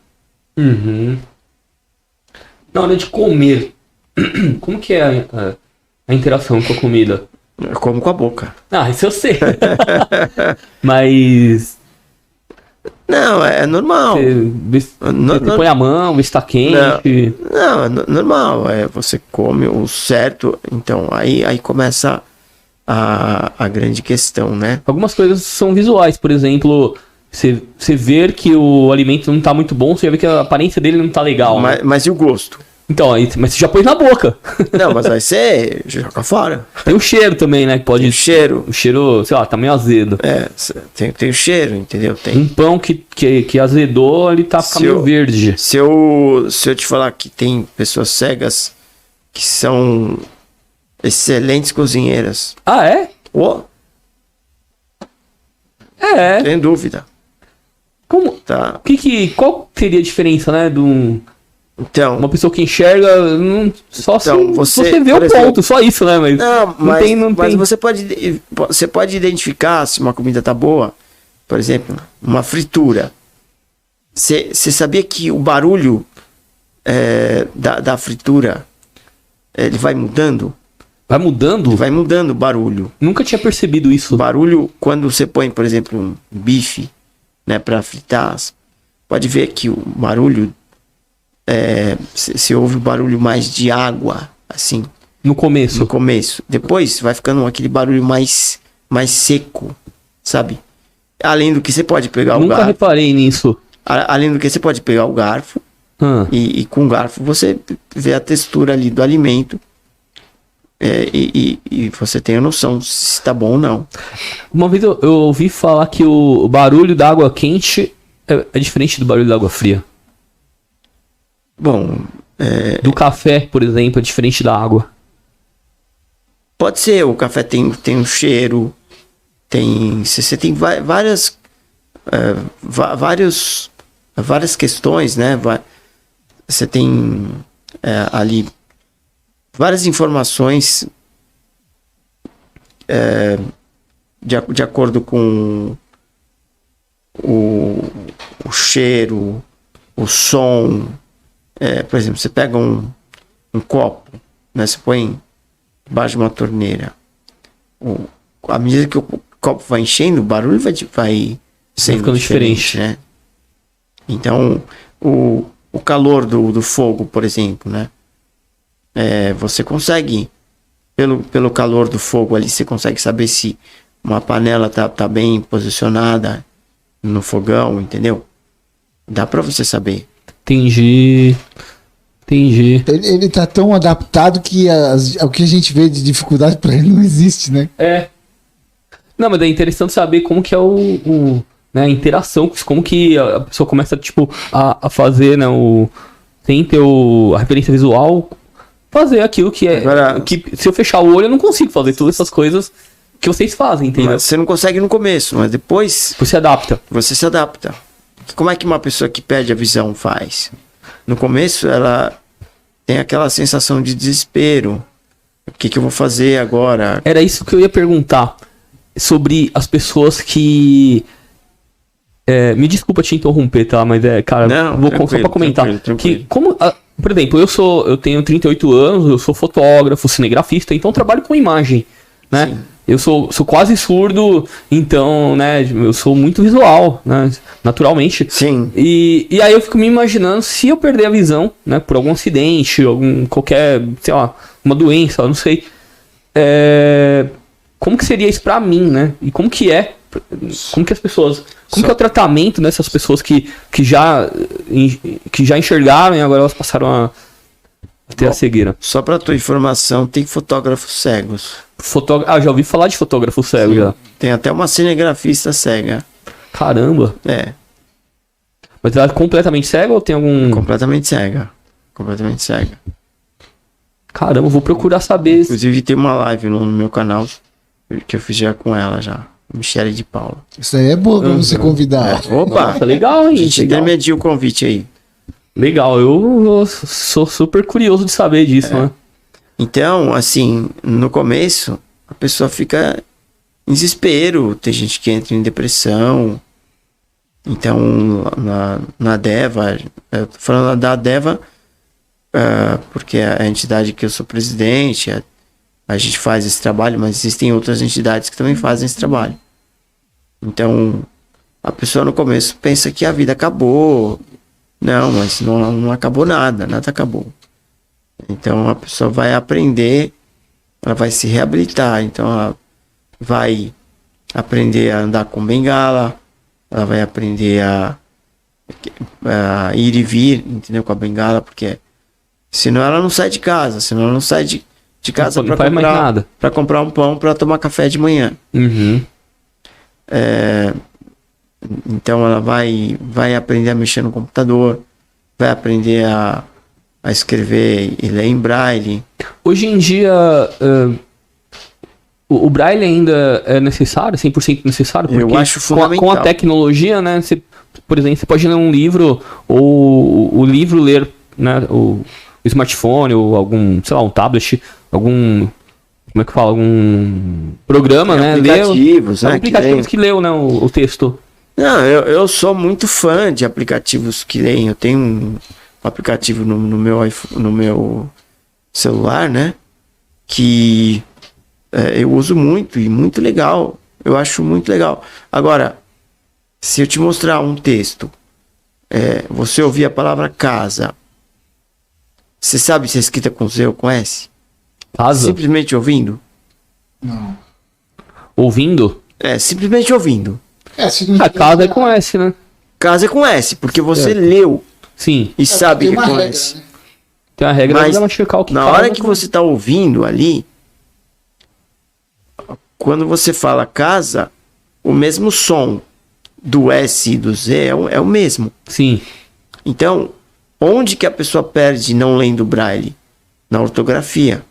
Na hora de comer, como que é a interação com a comida? Eu como com a boca. Isso eu sei. Mas... Não, é normal. Você põe a mão, vê se tá quente. Não, é normal. Você come o certo. Então, aí começa a grande questão, né? Algumas coisas são visuais. Por exemplo, você ver que o alimento não tá muito bom, você já vê que a aparência dele não tá legal. Mas e o gosto? Então, mas você já pôs na boca. Não, mas aí você joga fora. Tem o cheiro também, né? Que pode... Tem o cheiro. O cheiro, sei lá, tá meio azedo. Tem o cheiro, entendeu? Tem. Um pão que azedou, ele tá ficando meio verde. Se eu te falar que tem pessoas cegas que são excelentes cozinheiras. Ah, é? Sem dúvida. Como? Tá. Qual seria a diferença, né? Então, uma pessoa que enxerga, só então, se você vê o ponto, só isso, né? Mas mas você pode identificar se uma comida tá boa. Por exemplo, uma fritura. Você sabia que o barulho da fritura, ele vai mudando? Vai mudando? Vai mudando o barulho. Nunca tinha percebido isso. O barulho, quando você põe, por exemplo, um bife, né, para fritar, pode ver que o barulho, você ouve o barulho mais de água, assim. No começo. Depois vai ficando aquele barulho mais seco, sabe? Além do que você pode pegar o garfo. Nunca reparei nisso. Além do que você pode pegar o garfo. E com o garfo você vê a textura ali do alimento. E você tem a noção se tá bom ou não. Uma vez eu ouvi falar que o barulho da água quente é diferente do barulho da água fria. Bom, do café, por exemplo, é diferente da água. Pode ser, o café tem um cheiro, você tem várias questões, né? Você tem ali várias informações de acordo com o cheiro, o som. Por exemplo, você pega um copo, né? Você põe debaixo de uma torneira. À medida que o copo vai enchendo, o barulho vai sendo ficando diferente, né? Então, o calor do fogo, por exemplo, né? Você consegue, pelo calor do fogo ali, você consegue saber se uma panela tá bem posicionada no fogão, entendeu? Dá pra você saber. Entendi. Ele tá tão adaptado que o que a gente vê de dificuldade pra ele não existe, né? Não, mas é interessante saber como que é né, a interação, como que a pessoa começa, tipo, a fazer, né, sem ter a referência visual, fazer aquilo que Agora, que se eu fechar o olho eu não consigo fazer todas essas coisas que vocês fazem, entendeu? Mas você não consegue no começo, mas depois Você se adapta. você se adapta. Como é que uma pessoa que perde a visão faz? No começo ela tem aquela sensação de desespero. O que eu vou fazer agora? Era isso que eu ia perguntar sobre as pessoas que... me desculpa te interromper, tá? Mas cara, Não, vou só pra comentar. tranquilo. Que por exemplo, eu tenho 38 anos, eu sou fotógrafo, cinegrafista, então eu trabalho com imagem, né? Sim. Eu sou quase surdo, então, né, eu sou muito visual, né, naturalmente. Sim. E aí eu fico me imaginando se eu perder a visão, né, por algum acidente, qualquer, sei lá, uma doença, eu não sei. Como que seria isso pra mim, né? E como que as pessoas... Como que é o tratamento dessas pessoas que já enxergaram e agora elas passaram a ter a cegueira? Só pra tua informação, tem fotógrafos cegos. Já ouvi falar de fotógrafo cego já. Tem até uma cinegrafista cega. Caramba. Mas ela é completamente cega ou tem algum... Completamente cega. Completamente cega. Caramba, vou procurar saber. Inclusive tem uma live no meu canal que eu fiz já com ela já. Michele de Paula. Isso aí é bom pra você convidar. Opa! Nossa, legal, hein? Gente, Legal. mediu o convite aí. Legal, eu sou super curioso de saber disso, né? Então, assim, no começo, a pessoa fica em desespero. Tem gente que entra em depressão. Então, na Deva, eu tô falando da Deva, porque é a entidade que eu sou presidente, a gente faz esse trabalho, mas existem outras entidades que também fazem esse trabalho. Então, a pessoa no começo pensa que a vida acabou. Não, mas não acabou nada acabou. Então, a pessoa vai aprender, ela vai se reabilitar. Então, ela vai aprender a andar com bengala, ela vai aprender a ir e vir, entendeu? Com a bengala, porque senão ela não sai de casa, senão ela não sai de casa para comprar um pão para tomar café de manhã. Uhum. Então ela vai aprender a mexer no computador, vai aprender a escrever e ler em braille. Hoje em dia, O Braille ainda é necessário, 100% necessário? Porque Eu acho fundamental. Com a tecnologia, né? Você, por exemplo, você pode ler um livro, ou o livro ler, né, o smartphone, ou algum, sei lá, um tablet, algum... Como é que fala? Algum programa, né? Aplicativos, né? Aplicativos que leu, né, o texto. Não, eu sou muito fã de aplicativos que leem. Eu tenho um aplicativo no meu celular, né? Que eu uso muito e muito legal. Eu acho muito legal. Agora, se eu te mostrar um texto, você ouvir a palavra casa, você sabe se é escrita com Z ou com S? Casa? Simplesmente ouvindo? Não. Ouvindo? Simplesmente ouvindo. Se não A casa é com S, né? Casa é com S, porque você Certo. leu Sim. e sabe tem que é uma com regra, S. né? Tem a regra Mas de machucar o que na casa hora que com- você está ouvindo ali, quando você fala casa, o mesmo som do S e do Z é o mesmo. Sim. Então, onde que a pessoa perde não lendo Braille? Na ortografia.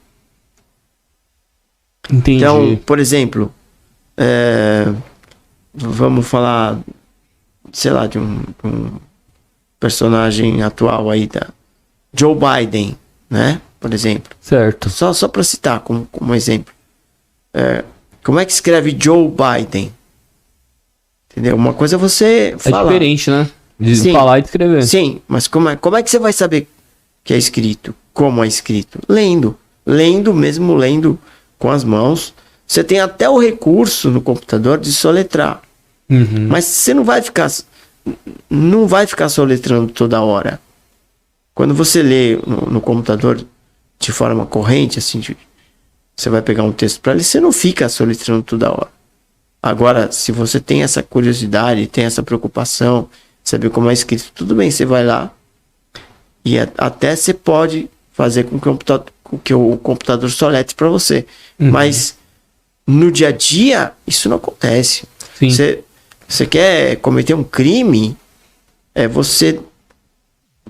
Entendi. Então, por exemplo, vamos falar, sei lá, de um personagem atual aí, Joe Biden, né? Por exemplo. Certo. Só para citar como exemplo. Como é que escreve Joe Biden? Entendeu? Uma coisa é você É falar. diferente, né? De Sim. falar e de escrever. Sim, mas como é que você vai saber que é escrito? Como é escrito? Lendo. Mesmo lendo com as mãos. Você tem até o recurso no computador de soletrar. Uhum. Mas você não vai ficar soletrando toda hora. Quando você lê no computador de forma corrente, assim, você vai pegar um texto para ler, você não fica soletrando toda hora. Agora, se você tem essa curiosidade, tem essa preocupação, saber como é escrito, tudo bem, você vai lá e até você pode fazer com que o computador soletre para você. Uhum. Mas no dia a dia, isso não acontece. Sim. Você quer cometer um crime, você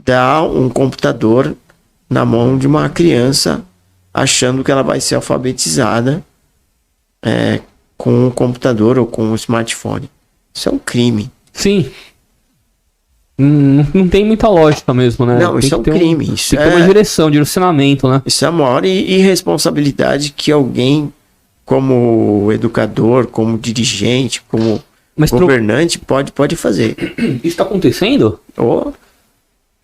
dá um computador na mão de uma criança achando que ela vai ser alfabetizada com um computador ou com um smartphone. Isso é um crime. Sim. Não tem muita lógica mesmo, né? Não, Tem isso é que um ter crime. Tem Isso que ter uma direção, direcionamento, né? Isso é a maior irresponsabilidade que alguém, como educador, como dirigente, como Mas governante, pode fazer. isso tá acontecendo? Ou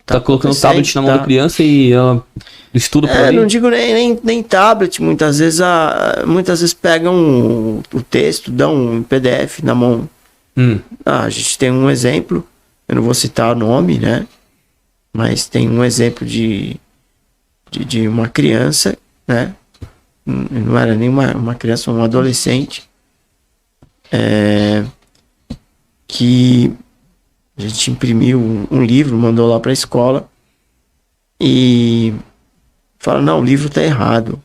Tá colocando o acontecendo, tablet na mão da criança e ela estuda por aí? não digo nem tablet, muitas vezes pegam o texto, dão um PDF na mão. A gente tem um exemplo, eu não vou citar o nome, né? Mas tem um exemplo de uma criança, né? Não era nem uma criança, um adolescente, que a gente imprimiu um livro, mandou lá para a escola e fala, não, o livro tá errado,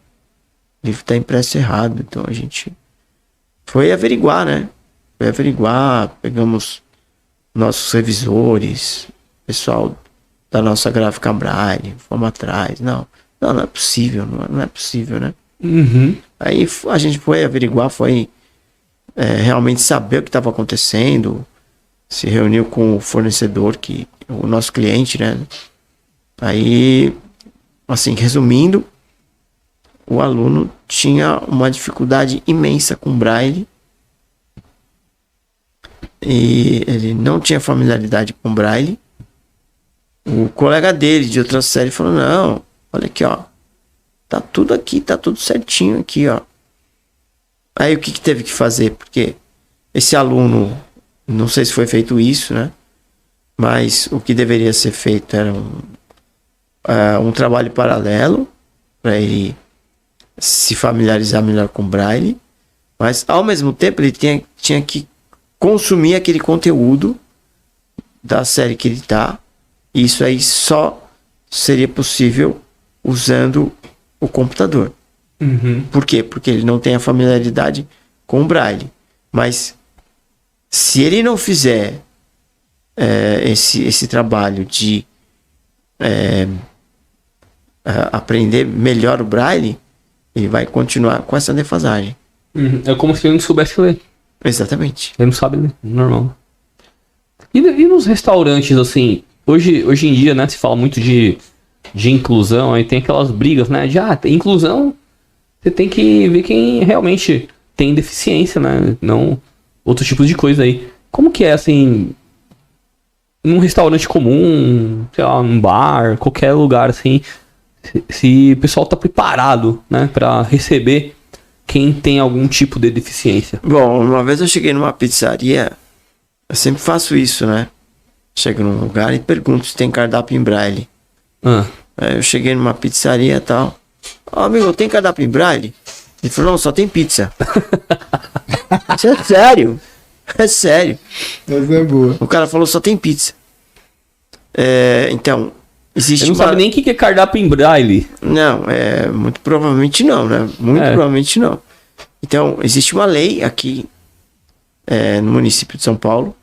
o livro tá impresso errado. Então a gente foi averiguar, né? Pegamos nossos revisores, pessoal da nossa gráfica Braille, fomos atrás. Não é possível, não é possível, né? Uhum. Aí a gente foi averiguar, foi realmente saber o que estava acontecendo, se reuniu com o fornecedor, o nosso cliente, né? Aí, assim, resumindo, o aluno tinha uma dificuldade imensa com Braille e ele não tinha familiaridade com Braille. O colega dele de outra série falou, não, olha aqui, ó, tá tudo aqui, tá tudo certinho aqui, ó. Aí o que teve que fazer? Porque esse aluno, não sei se foi feito isso, né? Mas o que deveria ser feito era um trabalho paralelo para ele se familiarizar melhor com Braille, mas ao mesmo tempo ele tinha que consumir aquele conteúdo da série que ele tá. E isso aí só seria possível usando o computador. Uhum. Por quê? Porque ele não tem a familiaridade com o Braille. Mas se ele não fizer esse trabalho de aprender melhor o Braille, ele vai continuar com essa defasagem. É como se ele não soubesse ler. Exatamente. Ele não sabe ler, normal. E nos restaurantes, assim, hoje em dia, né, se fala muito de inclusão, aí tem aquelas brigas, né, tem inclusão, você tem que ver quem realmente tem deficiência, né, não outros tipos de coisa aí. Como que é, assim, num restaurante comum, sei lá, num bar, qualquer lugar, assim, se o pessoal tá preparado, né, pra receber quem tem algum tipo de deficiência? Bom, uma vez eu cheguei numa pizzaria, eu sempre faço isso, né? Chego num lugar e pergunto se tem cardápio em braille. Aí eu cheguei numa pizzaria e tal. Amigo, tem cardápio em braille? Ele falou, não, só tem pizza. Isso é sério. É sério. Mas é boa. O cara falou, só tem pizza. Então, existe Ele não sabe nem o que é cardápio em braille. Não, muito provavelmente não, né? Muito provavelmente não. Então, existe uma lei aqui no município de São Paulo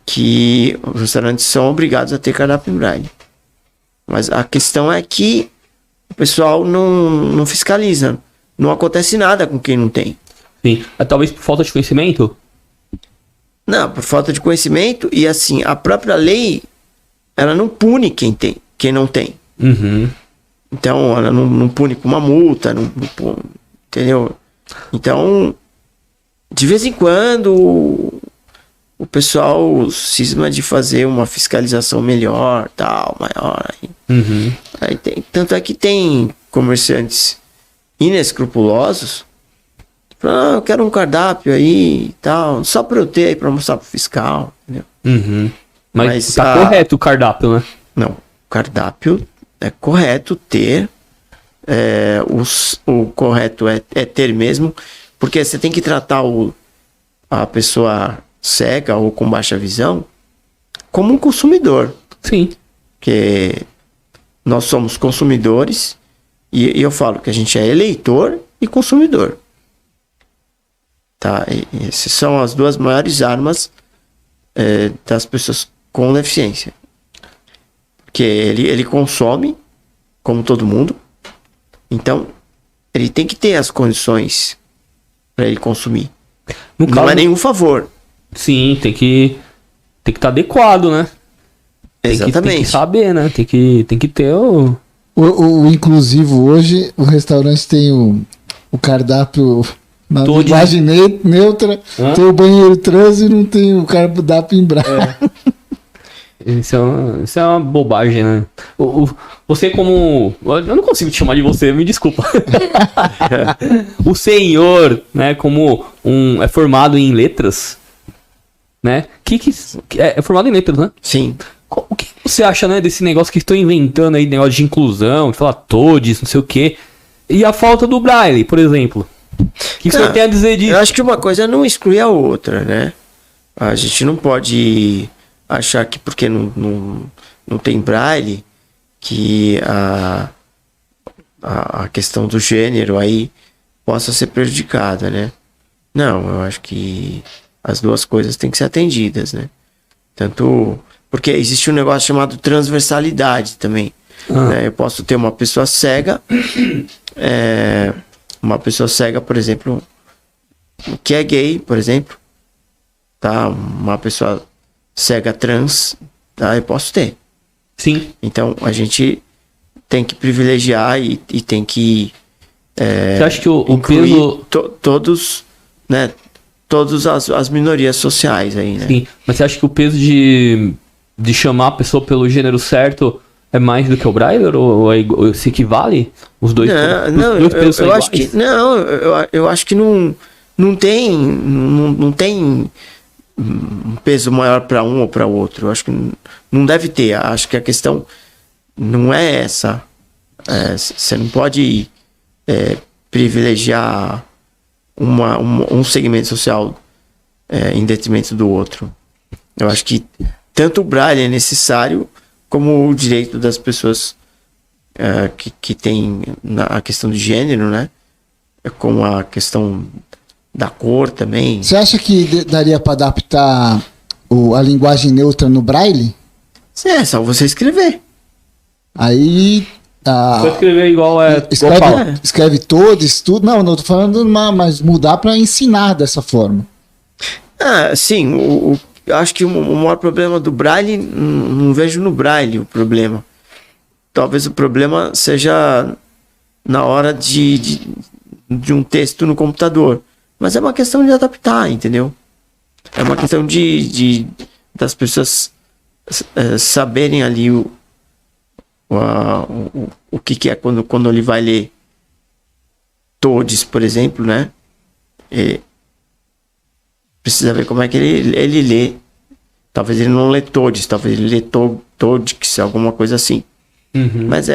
que os restaurantes são obrigados a ter cardápio em braille. Mas a questão é que o pessoal não fiscaliza. Não acontece nada com quem não tem. Sim. Talvez por falta de conhecimento? Não, por falta de conhecimento. E assim, a própria lei, ela não pune quem não tem. Uhum. Então, ela não pune com uma multa, entendeu? Então, de vez em quando, o pessoal cisma de fazer uma fiscalização melhor, tal, maior. Uhum. Aí tanto é que tem comerciantes inescrupulosos. Falam, eu quero um cardápio aí e tal, só para eu ter aí para mostrar pro fiscal, entendeu? Uhum. Mas tá correto o cardápio, né? Não, o cardápio é correto ter. O correto é ter mesmo, porque você tem que tratar a pessoa cega ou com baixa visão como um consumidor. Sim. Porque nós somos consumidores e eu falo que a gente é eleitor e consumidor. Tá? E essas são as duas maiores armas das pessoas com deficiência. Porque ele consome, como todo mundo. Então, ele tem que ter as condições para ele consumir. Não é nenhum favor. Sim, tem que estar adequado, né? Exatamente. Tem que saber, né? Tem que ter o inclusivo hoje, o restaurante tem o cardápio na linguagem neutra, tem o banheiro trans e não tem o cardápio em braille. Isso é uma bobagem, né? Você como... Eu não consigo te chamar de você, me desculpa. O senhor, né, como é formado em letras, né? É formado em letras, né? Sim. O que você acha, né, desse negócio que estão inventando aí, negócio de inclusão, de falar todes, não sei o quê, e a falta do braille, por exemplo? O que você tem a dizer disso? Eu acho que uma coisa não exclui a outra, né? A gente não pode achar que porque não tem braille, que a questão do gênero aí possa ser prejudicada, né? Não, eu acho que as duas coisas têm que ser atendidas, né? Tanto... Porque existe um negócio chamado transversalidade também. Né? Eu posso ter uma pessoa cega, por exemplo, que é gay, por exemplo, tá? Uma pessoa cega trans, tá? Eu posso ter. Sim. Então a gente tem que privilegiar e tem que você acha que o peso... todos, né? Todas as minorias sociais aí, né? Sim, mas você acha que o peso de chamar a pessoa pelo gênero certo é mais do que o braille? Ou se equivale? Os dois? Eu acho que não. Eu acho que não tem um peso maior para um ou para outro. Eu acho que não deve ter. Acho que a questão não é essa. Você não pode privilegiar um segmento social em detrimento do outro. Eu acho que tanto o braille é necessário como o direito das pessoas que tem a questão de gênero, né? Como a questão da cor também. Você acha que daria para adaptar a linguagem neutra no braille? É só você escrever. Aí Vou escrever igual escreve todos, tudo. Não tô falando, mas mudar para ensinar dessa forma. Sim, eu acho que o maior problema do Braille, não vejo no Braille o problema. Talvez o problema seja na hora de um texto no computador. Mas é uma questão de adaptar, entendeu? É uma questão das pessoas saberem ali o que é quando ele vai ler todes, por exemplo, né? Precisa ver como é que ele lê. Talvez ele não lê todes, talvez ele lê todix, alguma coisa assim. Uhum. Mas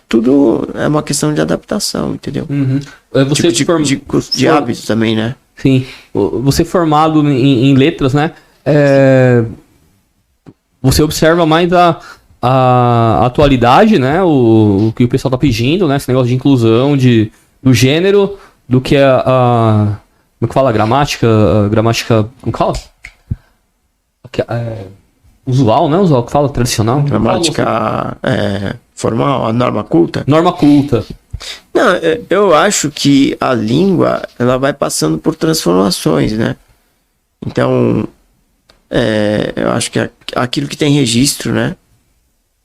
tudo é uma questão de adaptação, entendeu? Uhum. Você de hábitos também, né? Sim. Você formado em letras, né? Você observa mais a atualidade, né? O que o pessoal tá pedindo, né? Esse negócio de inclusão do gênero, do que como que fala? Gramática, como fala? Usual, né? Usual que fala, tradicional. Gramática formal, a norma culta. Norma culta. Não, eu acho que a língua, ela vai passando por transformações, né? Então, eu acho que aquilo que tem registro, né?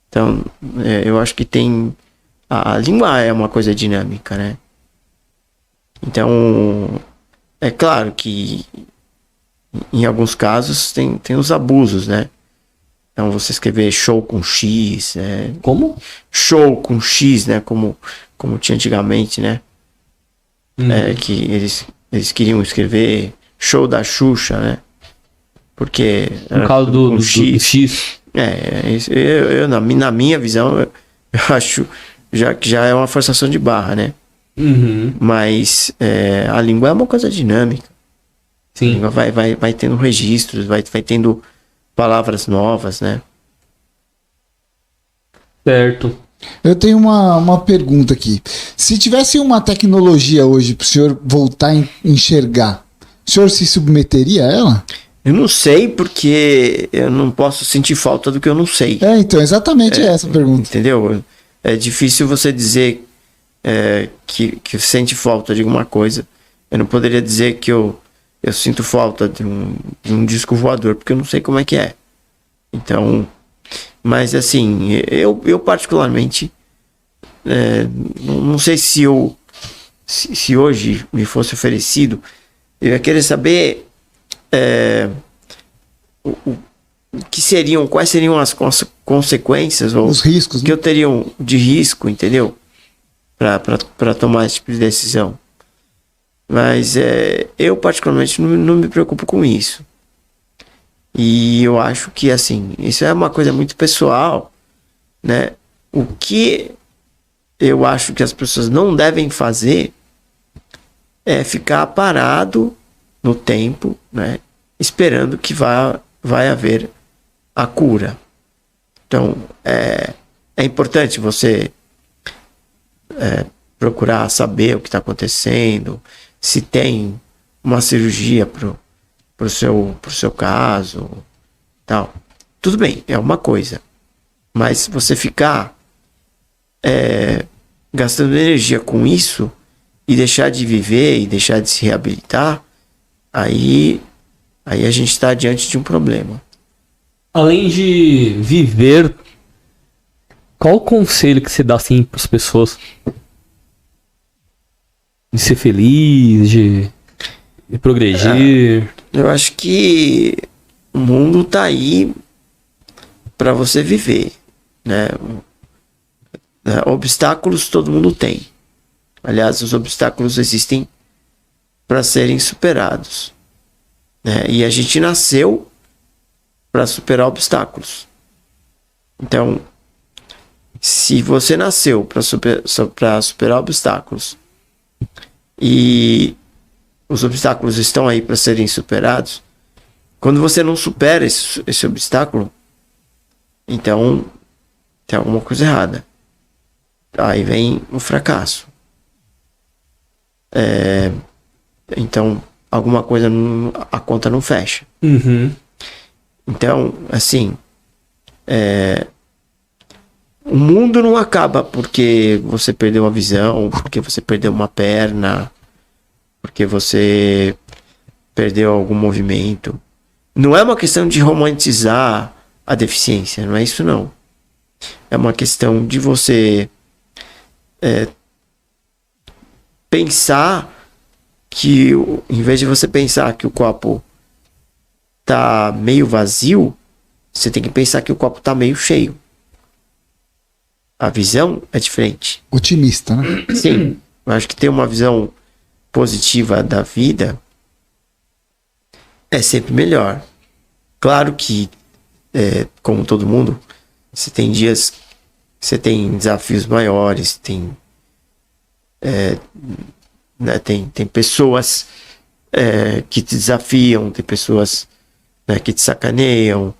Então, eu acho que tem... A língua é uma coisa dinâmica, né? Então, é claro que em alguns casos tem os abusos, né? Então, você escrever show com X... Como? Show com X, né? Como tinha antigamente, né? Que eles queriam escrever show da Xuxa, né? Porque... Por causa do X. Na minha visão, eu acho que já é uma forçação de barra, né? Uhum. Mas a língua é uma coisa dinâmica. Sim. A língua vai tendo registros, vai tendo palavras novas, né? Certo. Eu tenho uma pergunta aqui. Se tivesse uma tecnologia hoje para o senhor voltar a enxergar, o senhor se submeteria a ela? Eu não sei, porque eu não posso sentir falta do que eu não sei. Então, exatamente essa a pergunta. Entendeu? É difícil você dizer que sente falta de alguma coisa. Eu não poderia dizer que eu sinto falta de um disco voador, porque eu não sei como é que é. Então, mas assim, eu particularmente, não sei se hoje me fosse oferecido, eu ia querer saber quais seriam as consequências ou os riscos que eu teria de risco, entendeu? Para tomar esse tipo de decisão. Mas eu particularmente não me preocupo com isso. E eu acho que assim, isso é uma coisa muito pessoal, né? O que eu acho que as pessoas não devem fazer é ficar parado no tempo, né? Esperando que vai haver a cura. Então, é importante você procurar saber o que está acontecendo, se tem uma cirurgia pro seu caso, tal. Tudo bem, é uma coisa. Mas você ficar gastando energia com isso e deixar de viver e deixar de se reabilitar, aí a gente está diante de um problema. Além de viver, qual o conselho que você dá assim para as pessoas? De ser feliz, de progredir? Eu acho que o mundo tá aí para você viver, né? Obstáculos todo mundo tem. Aliás, os obstáculos existem para serem superados, né? E a gente nasceu para superar obstáculos. Então, se você nasceu para superar obstáculos e os obstáculos estão aí para serem superados, quando você não supera esse obstáculo, então tem alguma coisa errada. Aí vem o fracasso. Então, alguma coisa, a conta não fecha. Uhum. Então, assim, o mundo não acaba porque você perdeu a visão, porque você perdeu uma perna, porque você perdeu algum movimento. Não é uma questão de romantizar a deficiência, não é isso não. É uma questão de você pensar que, em vez de você pensar que o copo tá meio vazio, você tem que pensar que o copo tá meio cheio. A visão é diferente. Otimista, né? Sim, eu acho que ter uma visão positiva da vida é sempre melhor. Claro que, como todo mundo, você tem dias que você tem desafios maiores, tem pessoas que te desafiam, tem pessoas, né, que te sacaneiam,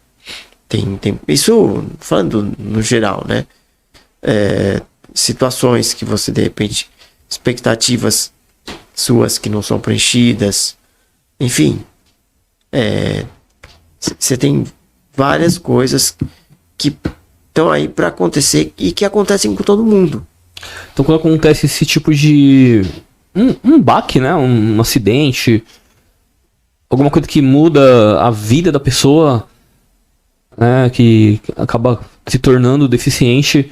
tem isso falando no geral, né? Situações que você, de repente, expectativas suas que não são preenchidas, enfim, você tem várias coisas que estão aí para acontecer e que acontecem com todo mundo. Então quando acontece esse tipo de um baque, né, um acidente, alguma coisa que muda a vida da pessoa, né, que acaba se tornando deficiente,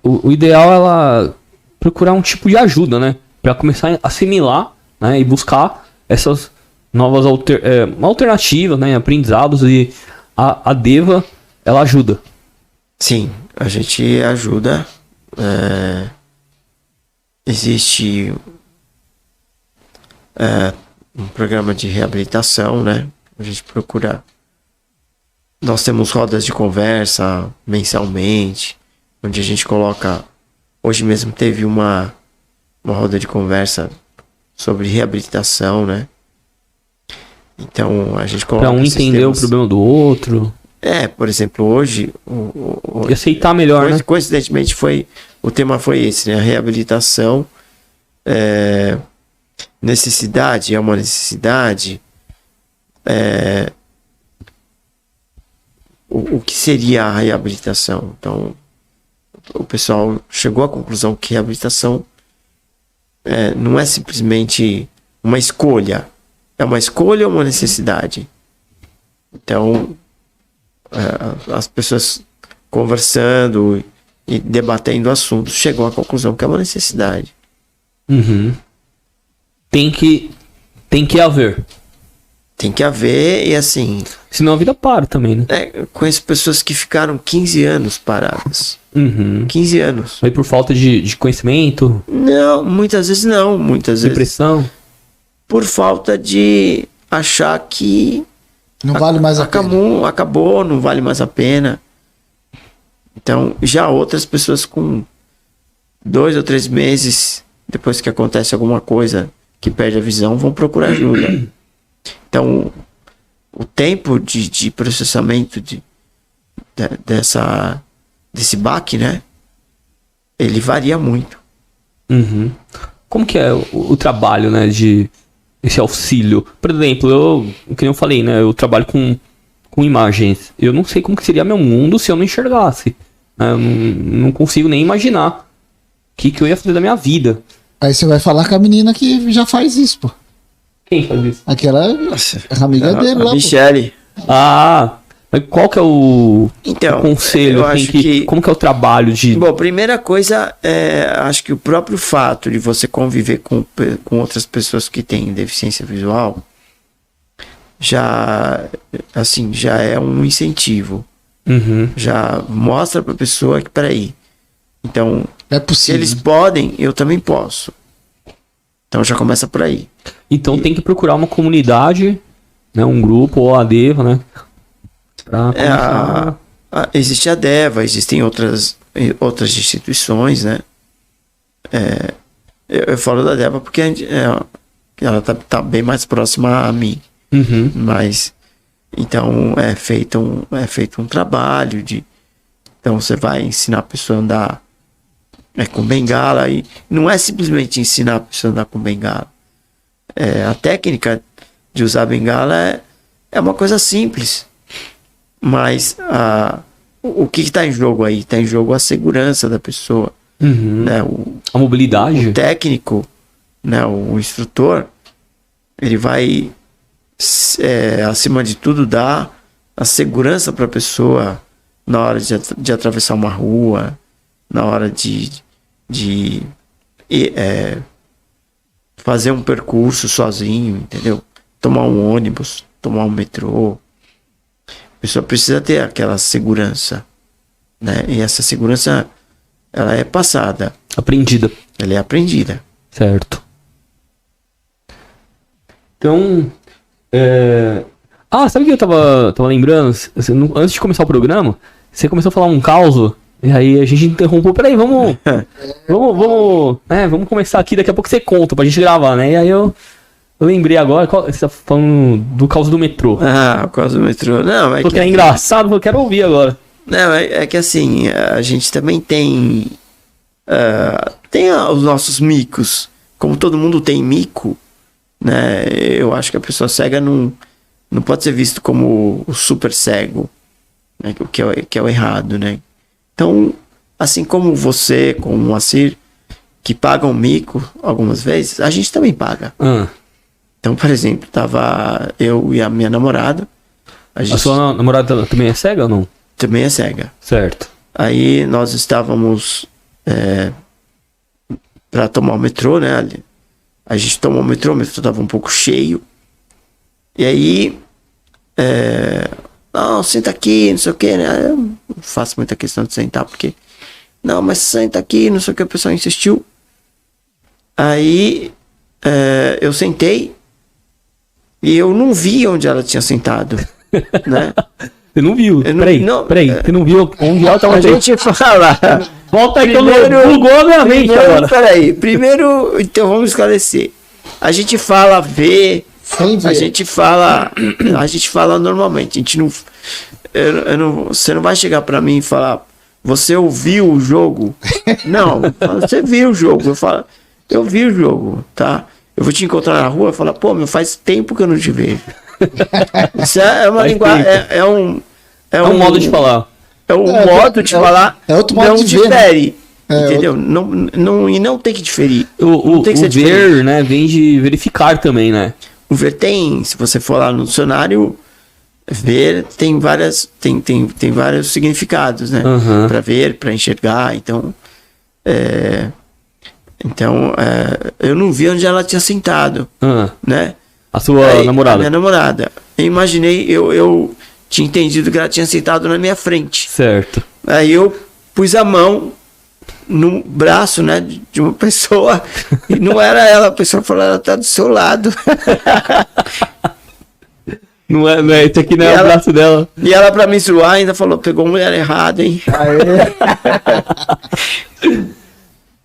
o ideal é ela procurar um tipo de ajuda, né, para começar a assimilar, né, e buscar essas novas alternativas, né, aprendizados, e a Deva, ela ajuda. Sim, a gente ajuda. Existe um programa de reabilitação, né? A gente procura. Nós temos rodas de conversa mensalmente, onde a gente coloca. Hoje mesmo teve uma roda de conversa sobre reabilitação, né? Então a gente coloca. Pra um entender o problema do outro. Por exemplo, hoje. E aceitar melhor, né? Coincidentemente, o tema foi esse, né? A reabilitação. Necessidade, é uma necessidade. O que seria a reabilitação? Então, o pessoal chegou à conclusão que reabilitação não é simplesmente uma escolha. É uma escolha ou uma necessidade? Então, as pessoas conversando e debatendo assuntos chegou à conclusão que é uma necessidade. Uhum. Tem que haver. Tem que haver, e assim... Senão a vida para também, né? Eu conheço pessoas que ficaram 15 anos paradas. Uhum. 15 anos. Foi por falta de conhecimento? Não, muitas vezes não. Muitas vezes depressão? Por falta de achar que... Não vale mais a pena. Acabou, não vale mais a pena. Então, já outras pessoas com 2 ou 3 meses, depois que acontece alguma coisa que perde a visão, vão procurar ajuda. Então, o tempo de processamento desse baque, né? Ele varia muito. Uhum. Como que é o trabalho, né, de esse auxílio? Por exemplo, como eu falei, né, eu trabalho com imagens. Eu não sei como que seria meu mundo se eu não enxergasse. Eu não consigo nem imaginar o que eu ia fazer da minha vida. Aí você vai falar com a menina que já faz isso, pô. Quem faz isso? Aquela amiga dele lá, a Michele. Mas qual que é o conselho? Eu acho que... Como que é o trabalho de... Bom, primeira coisa, acho que o próprio fato de você conviver com outras pessoas que têm deficiência visual já é um incentivo. Uhum. Já mostra pra pessoa que, peraí, então, é possível. Se eles podem, eu também posso. Então já começa por aí. Então tem que procurar uma comunidade, né, um grupo ou a Deva, né? Pra começar... existe a Deva, existem outras instituições, né? Eu falo da Deva porque ela tá bem mais próxima a mim. Uhum. Mas então é feito um trabalho de... Então você vai ensinar a pessoa a andar com bengala, e não é simplesmente ensinar a pessoa a andar com bengala. A técnica de usar bengala é uma coisa simples, mas o que está em jogo aí? Está em jogo a segurança da pessoa. Né? A mobilidade. O técnico, né? O instrutor, ele vai, acima de tudo, dar a segurança para a pessoa na hora de atravessar uma rua, na hora de fazer um percurso sozinho, entendeu? Tomar um ônibus, tomar um metrô. A pessoa precisa ter aquela segurança, né? E essa segurança, ela é passada. Aprendida. Ela é aprendida. Certo. Então, sabe o que eu tava lembrando? Antes de começar o programa, você começou a falar um caos, e aí a gente interrompeu. Peraí, vamos começar aqui, daqui a pouco você conta pra gente gravar, né? E aí eu lembrei agora, você tá falando do caos do metrô. O caos do metrô. Não, porque é engraçado, eu quero ouvir agora. Não, é que assim, a gente também tem os nossos micos. Como todo mundo tem mico, né? Eu acho que a pessoa cega não pode ser visto como o super cego, né? Que é o errado, né? Então, assim como você, como o Moacir, que pagam mico algumas vezes, a gente também paga. Então, por exemplo, tava eu e a minha namorada. A sua namorada também é cega ou não? Também é cega. Certo. Aí nós estávamos para tomar o metrô, né? A gente tomou o metrô estava um pouco cheio. E aí, não, senta aqui, não sei o que, né? Eu não faço muita questão de sentar, porque, não, mas senta aqui, não sei o que, o pessoal insistiu. Aí, eu sentei e eu não vi onde ela tinha sentado, né? Você não viu? Peraí, você não viu onde ela estava? A gente fala. Volta aí, bugou a minha mente agora. Peraí, primeiro, então vamos esclarecer. A gente fala ver, a gente fala normalmente. A gente não, você não vai chegar pra mim e falar, você ouviu o jogo? Não, você viu o jogo. Eu falo, eu vi o jogo, tá? Eu vou te encontrar na rua e falar, pô, faz tempo que eu não te vejo. Isso é uma linguagem, é um modo de falar. É um modo de falar. É outro modo não de difere. Ver, entendeu? Não tem que diferir. O tem que ser ver, diferente. né, vem de verificar também, né? O ver tem, se você for lá no dicionário, ver tem vários significados, né? Para ver, para enxergar. Então, eu não vi onde ela tinha sentado, né? A sua namorada? A minha namorada. Eu imaginei, eu tinha entendido que ela tinha sentado na minha frente. Certo. Aí eu pus a mão no braço, né, de uma pessoa, e não era ela, a pessoa falou, ela tá do seu lado. Não é, esse aqui não é o braço dela. E ela, pra me zoar, ainda falou, pegou mulher errada, hein?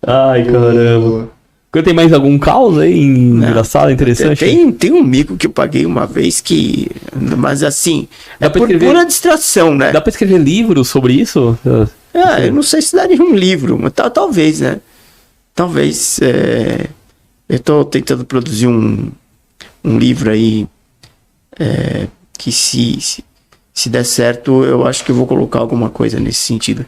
Ai, caramba. Tem mais algum caos aí engraçado, interessante? Tem um mico que eu paguei uma vez que... Mas assim, por pura distração, né? Dá pra escrever livro sobre isso? Eu não sei se daria um livro, mas talvez, né? Talvez. Eu tô tentando produzir um livro aí que se der certo, eu acho que eu vou colocar alguma coisa nesse sentido.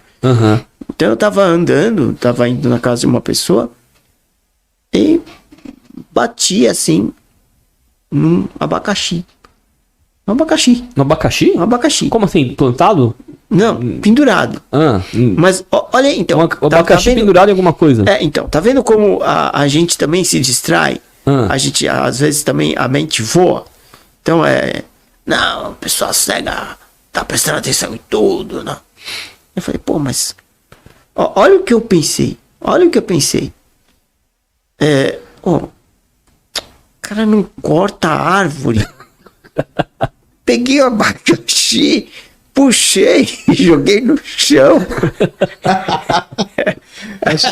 Então eu tava indo na casa de uma pessoa e bati assim num abacaxi. Um abacaxi. Um abacaxi? Um abacaxi. Como assim? Plantado? Não, pendurado. Mas olha aí, então. O abacaxi tá pendurado em alguma coisa. Então, tá vendo como a gente também se distrai? A gente, às vezes, também a mente voa. Então, não, a pessoa cega tá prestando atenção em tudo, não. Eu falei, pô, mas olha o que eu pensei. O cara não corta a árvore. Peguei o abacaxi, puxei e joguei no chão.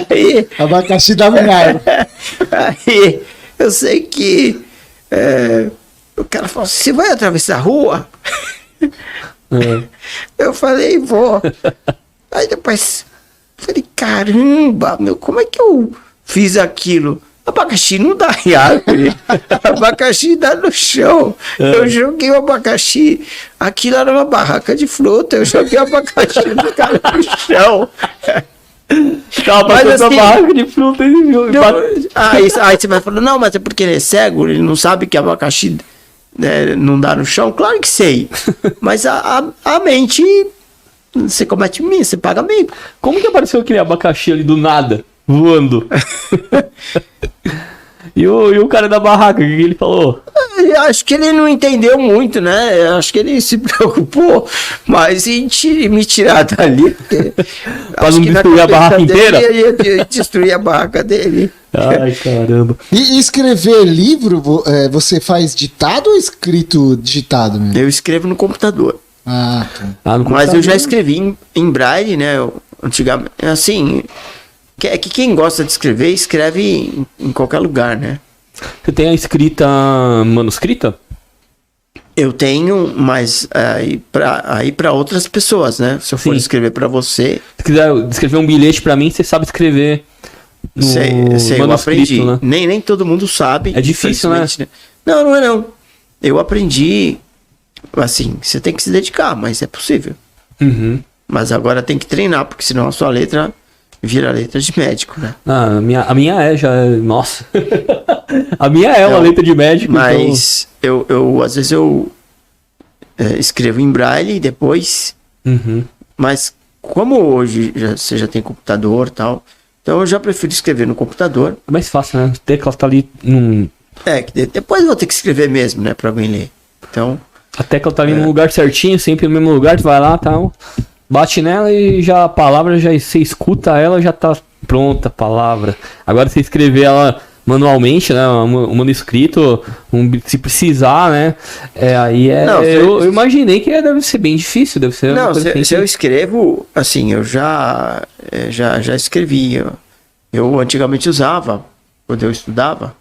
Aí, abacaxi da vinagre. Aí eu sei que o cara falou, você vai atravessar a rua? Eu falei, vou. Aí depois falei, caramba, como é que eu fiz aquilo? Abacaxi não dá em árvore. Abacaxi dá no chão. Eu joguei o abacaxi. Aquilo era uma barraca de fruta. Eu joguei o abacaxi do cara no chão. Mas assim, barraca de fruta. Aí você vai falar, não, mas é porque ele é cego, ele não sabe que abacaxi não dá no chão. Claro que sei. Mas a mente, você comete mim, você paga amigo. Como que apareceu aquele abacaxi ali do nada, voando? E o cara da barraca, o que ele falou? Eu acho que ele não entendeu muito, né? Eu acho que ele se preocupou mais em me tirar dali. Pra não destruir a barraca inteira? Ia destruir a barraca dele. Ai, caramba. E escrever livro, você faz ditado ou escrito digitado mesmo? Eu escrevo no computador. Ah, tá. Mas eu já escrevi em braille, né? Antigamente, assim... É que quem gosta de escrever, escreve em qualquer lugar, né? Você tem a escrita manuscrita? Eu tenho, mas aí para outras pessoas, né? Se eu for escrever para você... Se quiser escrever um bilhete para mim, você sabe escrever no sei, eu aprendi. Né? Nem todo mundo sabe. É difícil, né? Não é não. Eu aprendi, assim, você tem que se dedicar, mas é possível. Uhum. Mas agora tem que treinar, porque senão a sua letra... vira letra de médico, né? A minha já é... Nossa. A minha é uma letra de médico. Mas então... eu às vezes eu escrevo em braille e depois... Uhum. Mas como hoje você já tem computador e tal, então eu já prefiro escrever no computador. É mais fácil, né? A tecla tá ali num... que depois eu vou ter que escrever mesmo, né? Pra alguém ler. Então... A tecla tá ali no lugar certinho, sempre no mesmo lugar, tu vai lá e tal... Bate nela e já a palavra, você escuta ela, já tá pronta a palavra. Agora você escrever ela manualmente, né, um manuscrito, se precisar, né, eu imaginei que deve ser bem difícil, deve ser... Não, se eu escrevo, assim, eu já escrevi. Eu antigamente usava, quando eu estudava,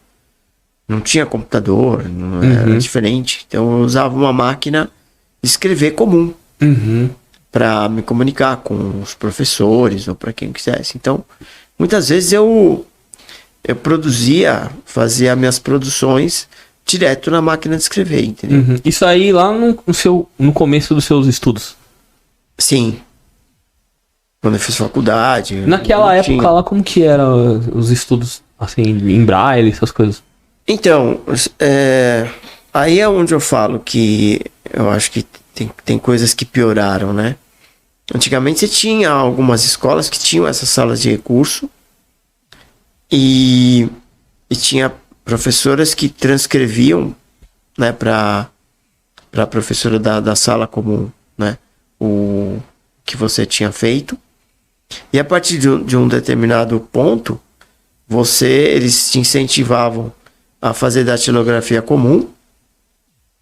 não tinha computador, era diferente. Então eu usava uma máquina de escrever comum. Uhum. Para me comunicar com os professores ou para quem quisesse. Então, muitas vezes eu fazia minhas produções direto na máquina de escrever, entendeu? Uhum. Isso aí lá no começo dos seus estudos? Sim. Quando eu fiz faculdade. Naquela época lá, como que eram os estudos, assim, em braille, essas coisas? Então, aí é onde eu falo que eu acho que tem coisas que pioraram, né? Antigamente você tinha algumas escolas que tinham essas salas de recurso e tinha professoras que transcreviam, né, para a professora da sala comum, né, o que você tinha feito. E a partir de um determinado ponto, eles te incentivavam a fazer datilografia comum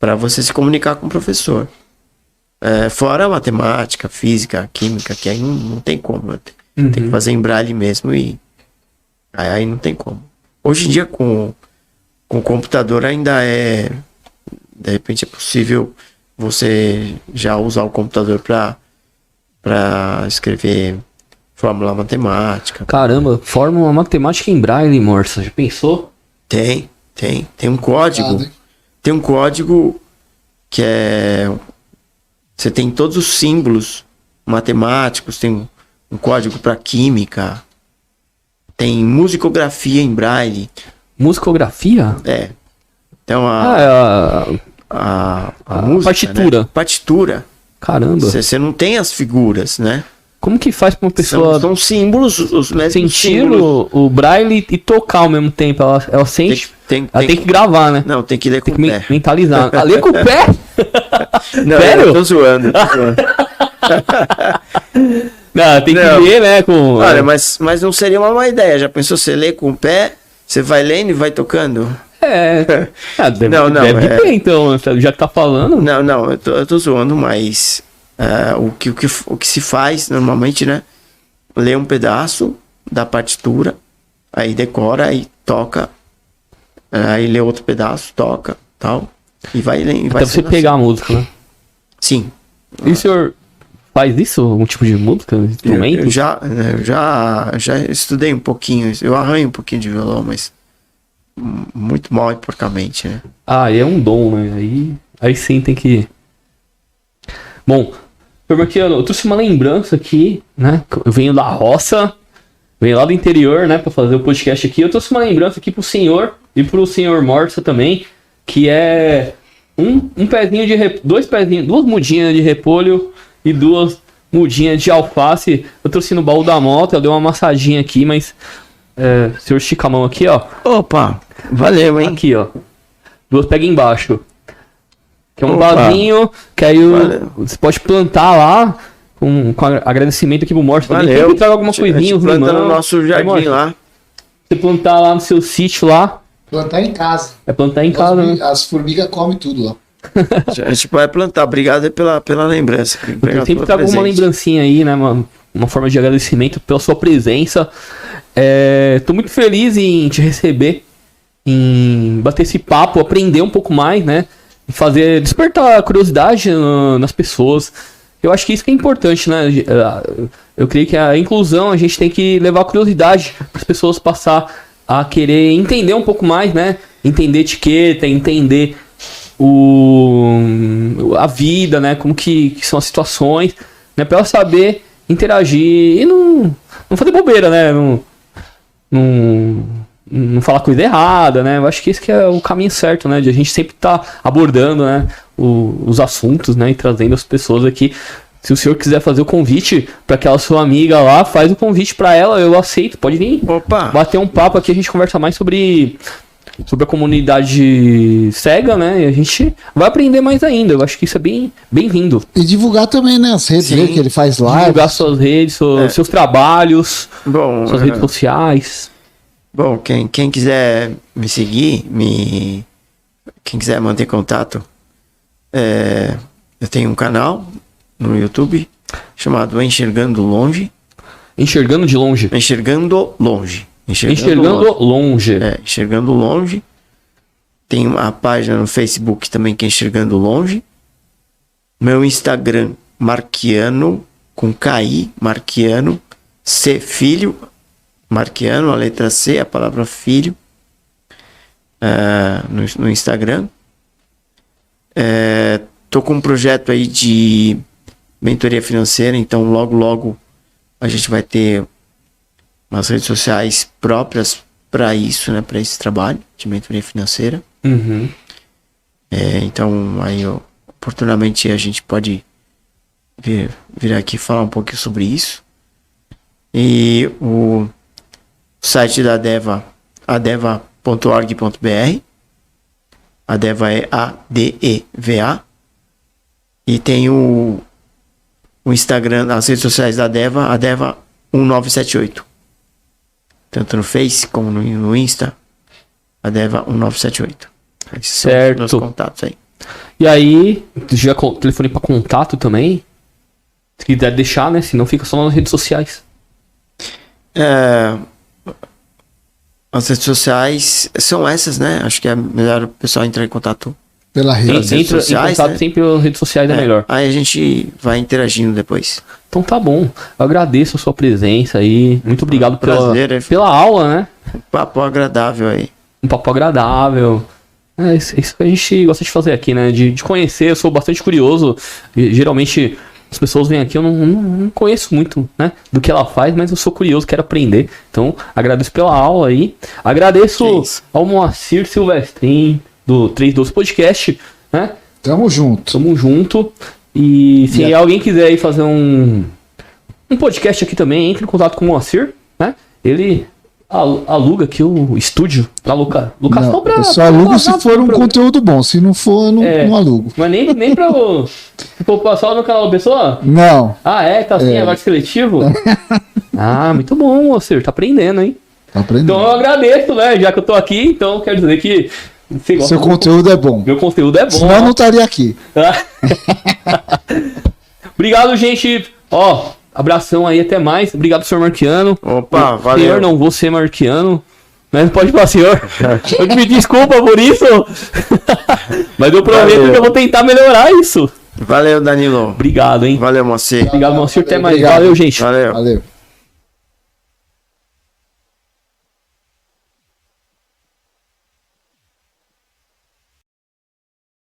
para você se comunicar com o professor. Fora matemática, física, química, que aí não tem como. Tem que fazer em braille mesmo e aí não tem como. Hoje em dia, com o computador ainda de repente é possível você já usar o computador para escrever fórmula matemática. Caramba, fórmula matemática em braille, Morsa, já pensou? Tem um código. Tem um código que você tem todos os símbolos matemáticos, tem um código para química, tem musicografia em braille. Musicografia? Então a música, partitura. Né? Partitura. Caramba. Você não tem as figuras, né? Como que faz pra uma pessoa... São símbolos, os mesmos sentir símbolos. o braille e tocar ao mesmo tempo. Ela sente... Ela tem que gravar, né? Não, tem que ler com o pé. Mentalizar. Ler com o pé? Não, sério? Eu tô zoando. Não, tem que ler, né? Olha, mas não seria uma má ideia. Já pensou, você lê com o pé, você vai lendo e vai tocando? Deve ter, então, já que tá falando. Não, eu tô zoando, mas o que se faz normalmente, né? Lê um pedaço da partitura, aí decora, aí toca, aí lê outro pedaço, toca, tal, e vai lendo. Até você pegar a música, né? Sim. E o senhor faz isso? Algum tipo de música? Instrumento? Eu já estudei um pouquinho, eu arranho um pouquinho de violão, mas muito mal e porcamente, né? Ah, é um dom, né? Aí sim tem que... Bom, senhor Marquiano, eu trouxe uma lembrança aqui, né? Eu venho da roça, venho lá do interior, né? Pra fazer o podcast aqui. Eu trouxe uma lembrança aqui pro senhor e pro senhor Morsa também, que é um pezinho de... duas mudinhas de repolho e 2 mudinhas de alface. Eu trouxe no baú da moto, eu dei uma amassadinha aqui, mas... o senhor estica a mão aqui, ó. Opa, valeu, hein? Aqui, ó. 2 pega embaixo. Que é um Opa. vasinho que aí você pode plantar lá com agradecimento aqui pro Morso também. Valeu. Sempre traga alguma coisinha, uns planta limão. no nosso jardim Morso, lá. você plantar lá no seu sítio lá, Plantar em casa. é plantar em casa, né? As formigas comem tudo lá. A gente vai plantar. Obrigado pela lembrança. Eu sempre trago uma lembrancinha aí, né? Uma forma de agradecimento pela sua presença. Tô muito feliz em te receber, em bater esse papo, aprender um pouco mais, né? Despertar a curiosidade nas pessoas. Eu acho que isso que é importante, né? Eu creio que a inclusão, a gente tem que levar a curiosidade para as pessoas passar a querer entender um pouco mais, né? Entender etiqueta, entender a vida, né? Como que são as situações, né? Para ela saber interagir e não fazer bobeira, né? Não falar coisa errada, né? Eu acho que esse que é o caminho certo, né? De a gente sempre estar abordando, né? Os assuntos, né? E trazendo as pessoas aqui. Se o senhor quiser fazer o convite para aquela sua amiga lá, faz o convite para ela, eu aceito. Pode vir. Opa! Bater um papo aqui, a gente conversa mais sobre a comunidade cega, né? E a gente vai aprender mais ainda. Eu acho que isso é bem-vindo. E divulgar também, né? As redes dele que ele faz lá. Divulgar suas redes, seus trabalhos, Bom, suas redes sociais. Bom, quem quiser me seguir, quem quiser manter contato, eu tenho um canal no YouTube chamado Enxergando Longe. Enxergando de longe. Enxergando Longe. Enxergando longe. Enxergando Longe. Tem uma página no Facebook também que é Enxergando Longe. Meu Instagram, Marquiano, com KI, Marquiano, C Filho, Marquiano, a letra C, a palavra filho, no Instagram. Tô com um projeto aí de mentoria financeira, então logo a gente vai ter umas redes sociais próprias para isso, né, para esse trabalho de mentoria financeira. Uhum. Então aí oportunamente a gente pode vir aqui falar um pouquinho sobre isso. E o site da Adeva, adeva.org.br. Adeva é ADEVA. E tem o Instagram, as redes sociais da Adeva, Adeva1978. Tanto no Face como no Insta, Adeva1978. Esses certo. São os meus contatos aí. E aí, já telefone para contato também? Se quiser deixar, né? Senão fica só nas redes sociais. As redes sociais são essas, né? Acho que é melhor o pessoal entrar em contato pela rede. redes Entra sociais, em contato né? sempre pelas redes sociais, é melhor. Aí a gente vai interagindo depois. Então tá bom. Eu agradeço a sua presença aí. Muito obrigado Prazer, pela aula, né? Um papo agradável aí. Um papo agradável. Isso que a gente gosta de fazer aqui, né? De conhecer. Eu sou bastante curioso. Geralmente as pessoas vêm aqui, eu não conheço muito, né? Do que ela faz, mas eu sou curioso, quero aprender. Então agradeço pela aula aí. Agradeço ao Moacir Silvestrin do 312 Podcast, né? Tamo junto. E se alguém quiser aí fazer um podcast aqui também, entre em contato com o Moacir, né? Ele aluga aqui o estúdio pra locação pra... Eu só alugo se for um conteúdo bom. Se não for, eu não alugo. Mas nem pra o... Se for passar no canal da pessoa? Não. Ah, tá assim, agora seletivo? Muito bom, Moacir. Tá aprendendo, hein? Tá aprendendo. Então eu agradeço, né? Já que eu tô aqui, então quero dizer que... Seu conteúdo é bom. Meu conteúdo é bom. Senão eu não estaria aqui. Obrigado, gente. Abração aí, até mais. Obrigado, senhor Marquiano. Opa, valeu. Senhor, não vou ser Marquiano. Mas pode falar, senhor. Eu me desculpa por isso. Mas eu prometo que eu vou tentar melhorar isso. Valeu, Danilo. Obrigado, hein? Valeu, Moacir. Obrigado, Moacir. Até mais. Obrigado. Valeu, gente. Valeu. Valeu.